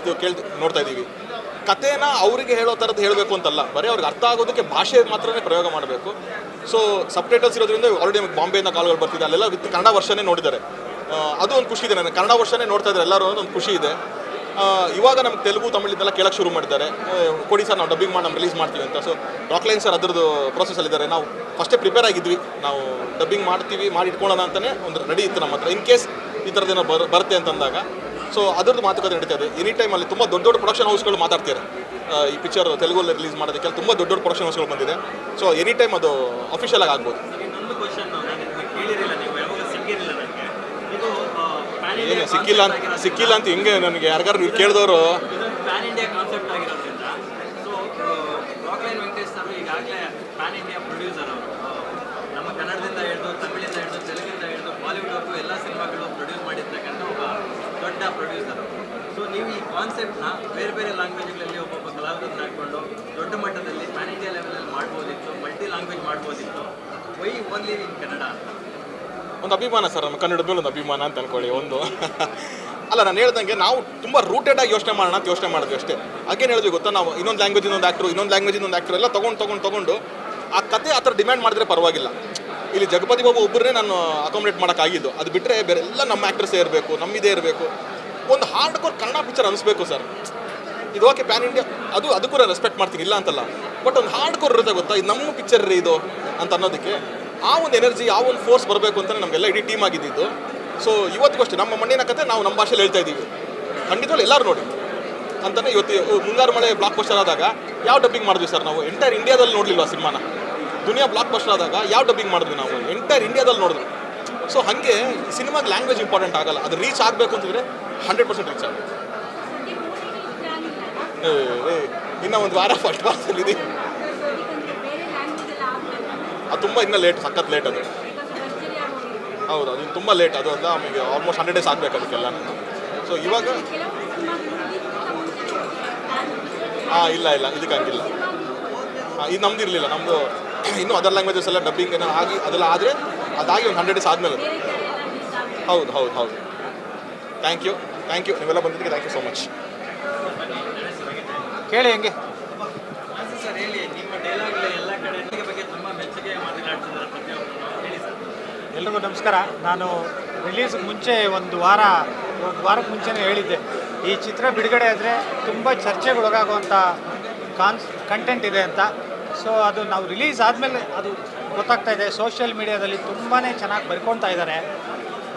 ನೋಡ್ತಾ ಇದ್ದೀವಿ. ಕಥೆನ ಅವರಿಗೆ ಹೇಳೋ ಥರದ್ದು ಹೇಳಬೇಕು ಅಂತಲ್ಲ, ಬರೀ ಅವ್ರಿಗೆ ಅರ್ಥ ಆಗೋದಕ್ಕೆ ಭಾಷೆ ಮಾತ್ರನೇ ಪ್ರಯೋಗ ಮಾಡಬೇಕು. ಸೊ ಸಬ್ಟೈಟಲ್ಸ್ ಇರೋದ್ರಿಂದ ಆಲ್ರೆಡಿ ನಮಗೆ ಬಾಂಬೆಯಿಂದ ಕಾಲ್ಗಳು ಬರ್ತಿದೆ, ಅಲ್ಲೆಲ್ಲ ವಿತ್ ಕನ್ನಡ ವರ್ಷನೇ ನೋಡಿದ್ದಾರೆ. ಅದು ಒಂದು ಖುಷಿ ಇದೆ, ನನಗೆ ಕನ್ನಡ ವರ್ಷನೇ ನೋಡ್ತಾ ಇದ್ದಾರೆ ಎಲ್ಲರೂ, ಒಂದು ಖುಷಿ ಇದೆ. ಇವಾಗ ನಮ್ಗೆ ತೆಲುಗು ತಮಿಳಿಂದೆಲ್ಲ ಕೇಳಕ್ಕೆ ಶುರು ಮಾಡಿದ್ದಾರೆ, ಕೊಡಿ ಸರ್ ನಾವು ಡಬ್ಬಿಂಗ್ ಮಾಡಿ ರಿಲೀಸ್ ಮಾಡ್ತೀವಿ ಅಂತ. ಸೊ ರಾಕ್ಲೈನ್ ಸರ್ ಅದರದ್ದು ಪ್ರೊಸೆಸಲ್ಲಿದ್ದಾರೆ. ನಾವು ಫಸ್ಟೇ ಪ್ರಿಪೇರ್ ಆಗಿದ್ವಿ, ನಾವು ಡಬ್ಬಿಂಗ್ ಮಾಡ್ತೀವಿ, ಮಾಡಿ ಇಟ್ಕೊಳ್ಳೋಣ ಅಂತಲೇ ಒಂದು ರೆಡಿ ಇತ್ತು ನಮ್ಮ ಹತ್ರ, ಇನ್ ಕೇಸ್ ಈ ಥರದ್ದೇನೋ ಬರುತ್ತೆ ಅಂತಂದಾಗ. ಸೊ ಅದರದ್ದು ಮಾತುಕತೆ ನಡೀತಾ ಇದೆ. ಎನಿ ಟೈಮಲ್ಲಿ ತುಂಬ ದೊಡ್ಡ ದೊಡ್ಡ ಪ್ರೊಡಕ್ಷನ್ ಹೌಸ್ಗಳು ಮಾತಾಡ್ತಾರೆ. ಈ ಪಿಕ್ಚರ್ ತೆಲುಗಲ್ಲಿ ರಿಲೀಸ್ ಮಾಡೋದಕ್ಕೆಲ್ಲ ತುಂಬ ದೊಡ್ಡ ದೊಡ್ಡ ಪ್ರೊಡಕ್ಷನ್ ಹೌಸ್ಗಳು ಬಂದಿದೆ. ಸೊ ಎನಿ ಟೈಮ್ ಅದು ಅಫಿಷಿಯಲ್ ಆಗಿ ಆಗ್ಬೋದು. ಏನು ಸಿಕ್ಕಿಲ್ಲ ಅಂತ ಹಿಂಗೆ ನನಗೆ ಯಾರಿಗಾರು ನೀವು ಕೇಳಿದವರು ಪ್ಯಾನ್ ಇಂಡಿಯಾ ಕಾನ್ಸೆಪ್ಟ್ ಆಗಿರೋದ್ರಿಂದ ಸೊ ರಾಕ್ಲೈನ್ ವೆಂಕಟೇಶ್ ಸರ್ ಈಗಾಗಲೇ ಪ್ಯಾನ್ ಇಂಡಿಯಾ ಪ್ರೊಡ್ಯೂಸರ್ ಅವರು. ನಮ್ಮ ಕನ್ನಡದಿಂದ ಹಿಡಿದು ತಮಿಳಿಂದ ಹಿಡಿದು ತೆಲುಗಿಂದ ಹಿಡಿದು ಬಾಲಿವುಡ್ವರೆಗೂ ಎಲ್ಲ ಸಿನಿಮಾಗಳು ಪ್ರೊಡ್ಯೂಸ್ ಮಾಡಿರ್ತಕ್ಕಂಥ ಒಬ್ಬ ದೊಡ್ಡ ಪ್ರೊಡ್ಯೂಸರ್. ಸೊ ನೀವು ಈ ಕಾನ್ಸೆಪ್ಟ್ನ ಬೇರೆ ಬೇರೆ ಲ್ಯಾಂಗ್ವೇಜ್ಗಳಲ್ಲಿ ಒಬ್ಬೊಬ್ಬ ಕಲಾವಿದರನ್ನ ಹಾಕ್ಕೊಂಡು ದೊಡ್ಡ ಮಟ್ಟದಲ್ಲಿ ಪ್ಯಾನ್ ಇಂಡಿಯಾ ಲೆವೆಲಲ್ಲಿ ಮಾಡ್ಬೋದಿತ್ತು, ಮಲ್ಟಿ ಲ್ಯಾಂಗ್ವೇಜ್ ಮಾಡ್ಬೋದಿತ್ತು. Why only in Kannada? ಒಂದು ಅಭಿಮಾನ ಸರ್, ನಮ್ಮ ಕನ್ನಡದ ಮೇಲೆ ಒಂದು ಅಭಿಮಾನ ಅಂತ ಅನ್ಕೊಳ್ಳಿ. ಒಂದು ಅಲ್ಲ, ನಾನು ಹೇಳ್ದಂಗೆ ನಾವು ತುಂಬ ರೂಟೆಡಾಗಿ ಯೋಚನೆ ಮಾಡೋಣ ಅಂತ ಯೋಚನೆ ಮಾಡಿದ್ವಿ ಅಷ್ಟೇ. ಹಾಗೇನು ಹೇಳಿದ್ವಿ ಗೊತ್ತಾ, ನಾವು ಇನ್ನೊಂದು ಲ್ಯಾಂಗ್ವೇಜ್ ಇನ್ನೊಂದು ಆ್ಯಕ್ಟ್ರು ಎಲ್ಲ ತೊಗೊಂಡು ಆ ಕತೆ ಆ ಥರ ಡಿಮ್ಯಾಂಡ್ ಮಾಡಿದ್ರೆ ಪರವಾಗಿಲ್ಲ. ಇಲ್ಲಿ ಜಗಪತಿ ಬಾಬು ಒಬ್ಬರನ್ನೇ ನಾನು ಅಕಾಮಿಡೇಟ್ ಮಾಡೋಕ್ಕಾಗಿದ್ದು, ಅದು ಬಿಟ್ಟರೆ ಬೇರೆ ಎಲ್ಲ ನಮ್ಮ ಆ್ಯಕ್ಟರ್ಸೇ ಇರಬೇಕು, ನಮ್ಮಿದೇ ಇರಬೇಕು. ಒಂದು ಹಾರ್ಡ್ ಕೋರ್ ಕನ್ನಡ ಪಿಕ್ಚರ್ ಅನಿಸ್ಬೇಕು ಸರ್. ಇದು ಓಕೆ ಪ್ಯಾನ್ ಇಂಡಿಯಾ, ಅದಕ್ಕೂ ನಾನು ರೆಸ್ಪೆಕ್ಟ್ ಮಾಡ್ತೀನಿ, ಇಲ್ಲ ಅಂತಲ್ಲ. ಬಟ್ ಒಂದು ಹಾರ್ಡ್ ಕೋರ್ ಇರುತ್ತೆ ಗೊತ್ತಾ, ಇದು ನಮ್ಮ ಪಿಕ್ಚರ್ ರೀ ಇದು ಅಂತ ಅನ್ನೋದಕ್ಕೆ ಆ ಒಂದು ಎನರ್ಜಿ, ಆ ಒಂದು ಫೋರ್ಸ್ ಬರಬೇಕು ಅಂತಲೇ ನಮಗೆಲ್ಲ ಇಡೀ ಟೀಮ್ ಆಗಿದ್ದು. ಸೊ ಇವತ್ತಿಗೂ ಅಷ್ಟೇ ನಮ್ಮ ಮಣ್ಣಿನ ಕತೆ ನಾವು ನಮ್ಮ ಭಾಷೆಯಲ್ಲಿ ಹೇಳ್ತಾ ಇದ್ದೀವಿ, ಖಂಡಿತವಾಗ್ಲೂ ಎಲ್ಲರೂ ನೋಡಿ ಅಂತಲೇ. ಇವತ್ತು ಮುಂಗಾರು ಮಳೆ ಬ್ಲಾಕ್ ಬಸ್ಟರ್ ಆದಾಗ ಯಾವ ಡಬ್ಬಿಂಗ್ ಮಾಡಿದ್ವಿ ಸರ್ ನಾವು? ಎಂಟೈರ್ ಇಂಡಿಯಾದಲ್ಲಿ ನೋಡಲಿಲ್ಲ ಸಿನಿಮಾನ. ದುನಿಯಾ ಬ್ಲಾಕ್ ಬಸ್ಟರ್ ಆದಾಗ ಯಾವ ಡಬ್ಬಿಂಗ್ ಮಾಡಿದ್ವಿ ನಾವು? ಎಂಟೈರ್ ಇಂಡಿಯಾದಲ್ಲಿ ನೋಡಿದ್ವಿ. ಸೊ ಹಾಗೆ ಸಿನಿಮಾಗೆ ಲ್ಯಾಂಗ್ವೇಜ್ ಇಂಪಾರ್ಟೆಂಟ್ ಆಗಲ್ಲ, ಅದು ರೀಚ್ ಆಗಬೇಕು ಅಂತಂದರೆ 100% ರೀಚ್ ಆಗುತ್ತೆ. ಇನ್ನೂ ಒಂದು ವಾರ ಫಸ್ಟ್ ವಾರದಲ್ಲಿದೆ, ಅದು ತುಂಬ ಇನ್ನೂ ಲೇಟ್, ಸಖತ್ ಲೇಟ್ ಅದು. ಹೌದು, ಅದು ತುಂಬ ಲೇಟ್, ಅದು ಅಲ್ಲ ನಮಗೆ ಆಲ್ಮೋಸ್ಟ್ 100 days ಆಗಬೇಕು ಅದಕ್ಕೆಲ್ಲ. ಸೊ ಇವಾಗ ಇಲ್ಲ ಇದಕ್ಕೆ ಹಂಗಿಲ್ಲ. ಇದು ನಮ್ದು ಇರಲಿಲ್ಲ, ನಮ್ಮದು ಇನ್ನೂ ಅದರ್ ಲ್ಯಾಂಗ್ವೇಜಸ್ ಎಲ್ಲ ಡಬ್ಬಿಂಗ್ ಏನೋ ಆಗಿ ಅದೆಲ್ಲ ಆದರೆ ಅದಾಗಿ ಒಂದು 100 days ಆದಮೇಲೆ. ಹೌದು ಥ್ಯಾಂಕ್ ಯು ನೀವೆಲ್ಲ ಬಂದಿದ್ದಕ್ಕೆ ಥ್ಯಾಂಕ್ ಯು ಸೋ ಮಚ್. ಕೇಳಿ ಹೆಂಗೆ ಸರ್ ಹೇಳಿ, ನಿಮ್ಮ ಡೈಲಾಗ್ ಎಲ್ಲ ಕಡೆ ಬಗ್ಗೆ ತುಂಬ ಮೆಚ್ಚುಗೆ ಮಾತನಾಡ್ತಿದ್ದಾರೆ ಪ್ರತಿಯೊಬ್ಬರು, ಹೇಳಿ ಸರ್. ಎಲ್ರಿಗೂ ನಮಸ್ಕಾರ. ನಾನು ರಿಲೀಸ್ ಮುಂಚೆ ಒಂದು ವಾರಕ್ಕೆ ಮುಂಚೆನೇ ಹೇಳಿದ್ದೆ, ಈ ಚಿತ್ರ ಬಿಡುಗಡೆ ಆದರೆ ತುಂಬ ಚರ್ಚೆಗೊಳಗಾಗುವಂಥ ಕಂಟೆಂಟ್ ಇದೆ ಅಂತ. ಸೊ ಅದು ನಾವು ರಿಲೀಸ್ ಆದಮೇಲೆ ಅದು ಗೊತ್ತಾಗ್ತಾ ಇದೆ. ಸೋಷಿಯಲ್ ಮೀಡಿಯಾದಲ್ಲಿ ತುಂಬಾ ಚೆನ್ನಾಗಿ ಬರ್ಕೊಳ್ತಾ ಇದ್ದಾರೆ.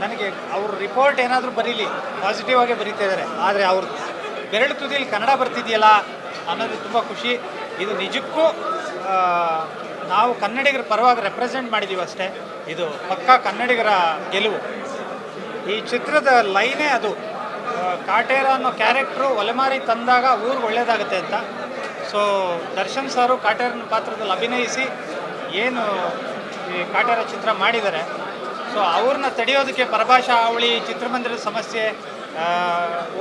ನನಗೆ ಅವ್ರ ರಿಪೋರ್ಟ್ ಏನಾದರೂ ಬರೀಲಿ, ಪಾಸಿಟಿವ್ ಆಗೇ ಬರೀತಾ ಇದ್ದಾರೆ. ಆದರೆ ಅವ್ರ ಬೆರಳು ತುದಿಯಲ್ಲಿ ಕನ್ನಡ ಬರ್ತಿದೆಯಲ್ಲ ಅನ್ನೋದು ತುಂಬ ಖುಷಿ. ಇದು ನಿಜಕ್ಕೂ ನಾವು ಕನ್ನಡಿಗರ ಪರವಾಗಿ ರೆಪ್ರೆಸೆಂಟ್ ಮಾಡಿದ್ದೀವಿ ಅಷ್ಟೇ. ಇದು ಪಕ್ಕಾ ಕನ್ನಡಿಗರ ಗೆಲುವು. ಈ ಚಿತ್ರದ ಲೈನೇ ಅದು, ಕಾಟೇರ ಅನ್ನೋ ಕ್ಯಾರೆಕ್ಟ್ರು ಒಲೆಮಾರಿ ತಂದಾಗ ಊರಿಗೆ ಒಳ್ಳೆಯದಾಗುತ್ತೆ ಅಂತ. ಸೊ ದರ್ಶನ್ ಸಾರು ಕಾಟೇರನ ಪಾತ್ರದಲ್ಲಿ ಅಭಿನಯಿಸಿ ಏನು ಈ ಕಾಟೇರ ಚಿತ್ರ ಮಾಡಿದ್ದಾರೆ. ಸೊ ಅವ್ರನ್ನ ತಡೆಯೋದಕ್ಕೆ ಪರಭಾಷಾ ಅವಳಿ, ಚಿತ್ರಮಂದಿರದ ಸಮಸ್ಯೆ,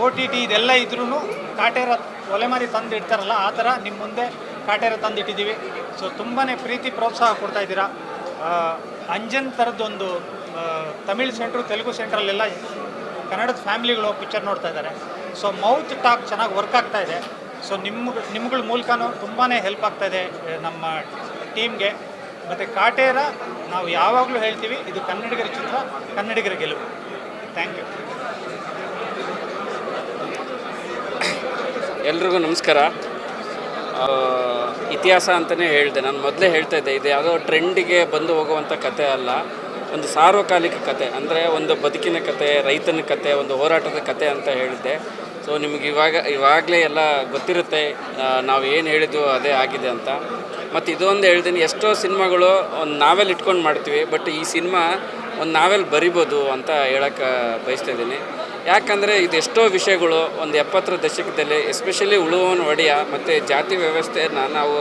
OTT ಇದೆಲ್ಲ ಇದ್ರೂ ಕಾಟೇರ ಒಲೆಮಾರಿ ತಂದು ಇಡ್ತಾರಲ್ಲ, ಆ ಥರ ನಿಮ್ಮ ಮುಂದೆ ಕಾಟೇರ ತಂದು ಇಟ್ಟಿದ್ದೀವಿ. ಸೊ ತುಂಬಾ ಪ್ರೀತಿ ಪ್ರೋತ್ಸಾಹ ಕೊಡ್ತಾಯಿದ್ದೀರಾ. ಅಂಜನ್ ಥರದ್ದೊಂದು ತಮಿಳ್ ಸೆಂಟ್ರು, ತೆಲುಗು ಸೆಂಟ್ರಲ್ಲೆಲ್ಲ ಕನ್ನಡದ ಫ್ಯಾಮಿಲಿಗಳು ಪಿಕ್ಚರ್ ನೋಡ್ತಾ ಇದ್ದಾರೆ. ಸೊ ಮೌತ್ ಟಾಕ್ ಚೆನ್ನಾಗಿ ವರ್ಕ್ ಆಗ್ತಾ ಇದೆ. ಸೊ ನಿಮ್ಗಳ ಮೂಲಕನೂ ತುಂಬಾ ಹೆಲ್ಪ್ ಆಗ್ತಾಯಿದೆ ನಮ್ಮ ಟೀಮ್ಗೆ. ಮತ್ತು ಕಾಟೇರ ನಾವು ಯಾವಾಗಲೂ ಹೇಳ್ತೀವಿ, ಇದು ಕನ್ನಡಿಗರ ಚಿತ್ರ, ಕನ್ನಡಿಗರ ಗೆಲುವು. Thank you. ಎಲ್ರಿಗೂ ನಮಸ್ಕಾರ. ಇತಿಹಾಸ ಅಂತಲೇ ಹೇಳಿದೆ, ನಾನು ಮೊದಲೇ ಹೇಳ್ತಾ ಇದ್ದೆ, ಇದು ಯಾವುದೋ ಟ್ರೆಂಡಿಗೆ ಬಂದು ಹೋಗುವಂಥ ಕತೆ ಅಲ್ಲ, ಒಂದು ಸಾರ್ವಕಾಲಿಕ ಕತೆ. ಅಂದರೆ ಒಂದು ಬದುಕಿನ ಕತೆ, ರೈತನ ಕತೆ, ಒಂದು ಹೋರಾಟದ ಕತೆ ಅಂತ ಹೇಳಿದ್ದೆ. ಸೊ ನಿಮಗೆ ಇವಾಗಲೇ ಎಲ್ಲ ಗೊತ್ತಿರುತ್ತೆ ನಾವು ಏನು ಹೇಳಿದ್ವು ಅದೇ ಆಗಿದೆ ಅಂತ. ಮತ್ತು ಇದೊಂದು ಹೇಳ್ತೀನಿ, ಎಷ್ಟೋ ಸಿನಿಮಾಗಳು ಒಂದು ನಾವೆಲ್ ಇಟ್ಕೊಂಡು ಮಾಡ್ತೀವಿ, ಬಟ್ ಈ ಸಿನಿಮಾ ಒಂದು ನಾವೆಲ್ ಬರಿಬೋದು ಅಂತ ಹೇಳೋಕ್ಕೆ ಬಯಸ್ತಾಯಿದ್ದೀನಿ. ಯಾಕಂದರೆ ಇದು ಎಷ್ಟೋ ವಿಷಯಗಳು ಒಂದು 70ರ ದಶಕದಲ್ಲಿ ಎಸ್ಪೆಷಲಿ ಉಳುವವನ ಒಡೆಯ ಮತ್ತು ಜಾತಿ ವ್ಯವಸ್ಥೆಯನ್ನು ನಾವು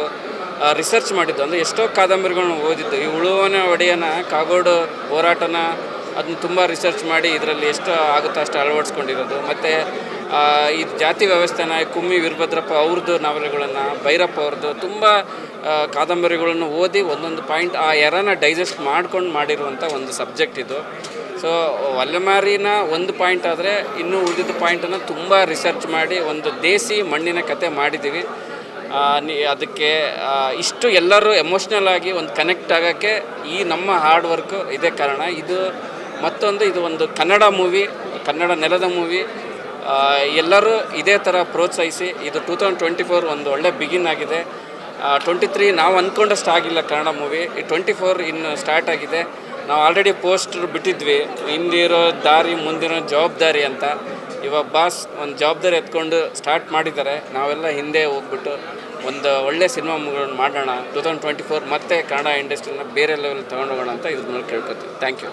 ರಿಸರ್ಚ್ ಮಾಡಿದ್ದು. ಅಂದರೆ ಎಷ್ಟೋ ಕಾದಂಬರಿಗಳನ್ನ ಓದಿದ್ದು, ಈ ಉಳುವವನ ಒಡೆಯನ ಕಾಗೋಡು ಹೋರಾಟನ ಅದನ್ನ ತುಂಬ ರಿಸರ್ಚ್ ಮಾಡಿ ಇದರಲ್ಲಿ ಎಷ್ಟು ಆಗುತ್ತೋ ಅಷ್ಟು ಅಳವಡಿಸ್ಕೊಂಡಿರೋದು. ಮತ್ತು ಈ ಜಾತಿ ವ್ಯವಸ್ಥೆನ ಕುಮ್ಮಿ ವೀರಭದ್ರಪ್ಪ ಅವ್ರದ್ದು ನಾವೆಲ್ಗಳನ್ನು, ಭೈರಪ್ಪ ಅವ್ರದ್ದು ತುಂಬ ಕಾದಂಬರಿಗಳನ್ನು ಓದಿ ಒಂದೊಂದು ಪಾಯಿಂಟ್ ಆ ಎರನ ಡೈಜೆಸ್ಟ್ ಮಾಡ್ಕೊಂಡು ಮಾಡಿರುವಂಥ ಒಂದು ಸಬ್ಜೆಕ್ಟ್ ಇದು. ಸೊ ವಲ್ಲಮಾರಿನ ಒಂದು ಪಾಯಿಂಟ್ ಆದರೆ ಇನ್ನೂ ಉಳಿದಿದ್ದ ಪಾಯಿಂಟನ್ನು ತುಂಬ ರಿಸರ್ಚ್ ಮಾಡಿ ಒಂದು ದೇಸಿ ಮಣ್ಣಿನ ಕತೆ ಮಾಡಿದ್ದೀವಿ. ಅದಕ್ಕೆ ಇಷ್ಟು ಎಲ್ಲರೂ ಎಮೋಷ್ನಲ್ ಆಗಿ ಒಂದು ಕನೆಕ್ಟ್ ಆಗೋಕ್ಕೆ ಈ ನಮ್ಮ ಹಾರ್ಡ್ ವರ್ಕು ಇದೇ ಕಾರಣ. ಇದು ಮತ್ತೊಂದು ಇದು ಒಂದು ಕನ್ನಡ ಮೂವಿ, ಕನ್ನಡ ನೆಲದ ಮೂವಿ. ಎಲ್ಲರೂ ಇದೇ ಥರ ಪ್ರೋತ್ಸಾಹಿಸಿ. ಇದು 2024 ಒಂದು ಒಳ್ಳೆ ಬಿಗಿನ್ ಆಗಿದೆ. 23 ನಾವು ಅಂದ್ಕೊಂಡಷ್ಟು ಆಗಿಲ್ಲ ಕನ್ನಡ ಮೂವಿ. ಈ 24 ಇನ್ನು ಸ್ಟಾರ್ಟ್ ಆಗಿದೆ. ನಾವು ಆಲ್ರೆಡಿ ಪೋಸ್ಟರ್ ಬಿಟ್ಟಿದ್ವಿ, ಹಿಂದಿರೋ ದಾರಿ ಮುಂದಿನ ಜವಾಬ್ದಾರಿ ಅಂತ. ಇವಾಗ ಬಾಸ್ ಒಂದು ಜವಾಬ್ದಾರಿ ಎತ್ಕೊಂಡು ಸ್ಟಾರ್ಟ್ ಮಾಡಿದ್ದಾರೆ. ನಾವೆಲ್ಲ ಹಿಂದೆ ಹೋಗ್ಬಿಟ್ಟು ಒಂದು ಒಳ್ಳೆ ಸಿನಿಮಾ ಮಾಡೋಣ. 2024 ಮತ್ತೆ ಕನ್ನಡ ಇಂಡಸ್ಟ್ರಿನ ಬೇರೆ ಲೆವೆಲ್ ತೊಗೊಂಡೋಗೋಣ ಅಂತ ಇದ್ರ ಮೇಲೆ ಕೇಳ್ಕೊತೀವಿ. Thank you.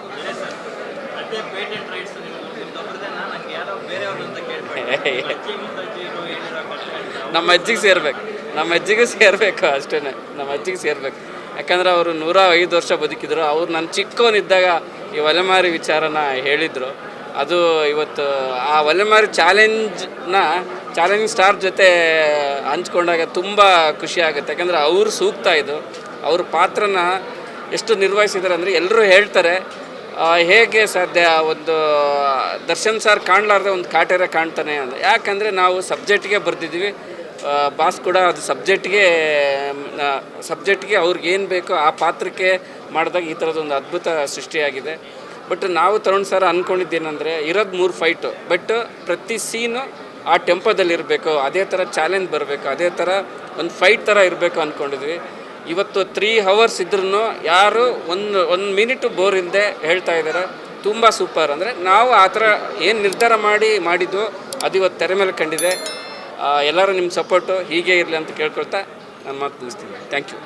ನಮ್ಮ ಅಜ್ಜಿಗೆ ಸೇರಬೇಕು ಅಷ್ಟೇ. ನಮ್ಮ ಅಜ್ಜಿಗೆ ಸೇರಬೇಕು. ಯಾಕಂದರೆ ಅವರು 105 ವರ್ಷ ಬದುಕಿದ್ರು. ಅವ್ರು ನಾನು ಚಿಕ್ಕವನಿದ್ದಾಗ ಈ ವಲೆಮಾರಿ ವಿಚಾರನ ಹೇಳಿದರು. ಅದು ಇವತ್ತು ಆ ವಲೆಮಾರಿ ಚಾಲೆಂಜಿಂಗ್ ಸ್ಟಾರ್ ಜೊತೆ ಹಂಚ್ಕೊಂಡಾಗ ತುಂಬ ಖುಷಿ ಆಗುತ್ತೆ. ಯಾಕಂದರೆ ಅವರು ಸೂಕ್ತ ಇದು. ಅವ್ರ ಪಾತ್ರನ ಎಷ್ಟು ನಿರ್ವಹಿಸಿದ್ದಾರೆ ಅಂದರೆ ಎಲ್ಲರೂ ಹೇಳ್ತಾರೆ ಹೇಗೆ ಸಾಧ್ಯ ಒಂದು ದರ್ಶನ್ ಸರ್ ಕಾಣಲಾರ್ದೆ ಒಂದು ಕಾಟೇರ ಕಾಣ್ತಾನೆ ಅಂತ. ಯಾಕಂದರೆ ನಾವು ಸಬ್ಜೆಕ್ಟ್ಗೆ ಬರೆದಿದ್ದೀವಿ. ಬಾಸ್ ಕೂಡ ಅದು ಸಬ್ಜೆಕ್ಟ್ಗೆ ಅವ್ರಿಗೇನು ಬೇಕೋ ಆ ಪಾತ್ರಕ್ಕೆ ಮಾಡಿದಾಗ ಈ ಥರದೊಂದು ಅದ್ಭುತ ಸೃಷ್ಟಿಯಾಗಿದೆ. ಬಟ್ ನಾವು ತರುಣ್ ಸರ್ ಅಂದ್ಕೊಂಡಿದ್ದೇನೆಂದರೆ ಇರೋದು 3 ಫೈಟು, ಬಟ್ ಪ್ರತಿ ಸೀನು ಆ ಟೆಂಪೋದಲ್ಲಿರಬೇಕು, ಅದೇ ಥರ ಚಾಲೆಂಜ್ ಬರಬೇಕು, ಅದೇ ಥರ ಒಂದು ಫೈಟ್ ಥರ ಇರಬೇಕು ಅಂದ್ಕೊಂಡಿದ್ವಿ. ಇವತ್ತು 3 hours ಇದ್ರೂ ಯಾರು ಒಂದು ಮಿನಿಟು ಬೋರ್ ಇಲ್ಲದೆ ಹೇಳ್ತಾ ಇದ್ದಾರೆ ತುಂಬ ಸೂಪರ್. ಅಂದರೆ ನಾವು ಆ ಥರ ಏನು ನಿರ್ಧಾರ ಮಾಡಿದ್ದು ಅದು ಇವತ್ತು ತೆರೆ ಮೇಲೆ ಕಂಡಿದೆ. ಎಲ್ಲರೂ ನಿಮ್ಮ ಸಪೋರ್ಟು ಹೀಗೆ ಇರಲಿ ಅಂತ ಕೇಳ್ಕೊಳ್ತಾ ನಾನು ಮಾತು ಮುಗಿಸ್ತೀನಿ. Thank you.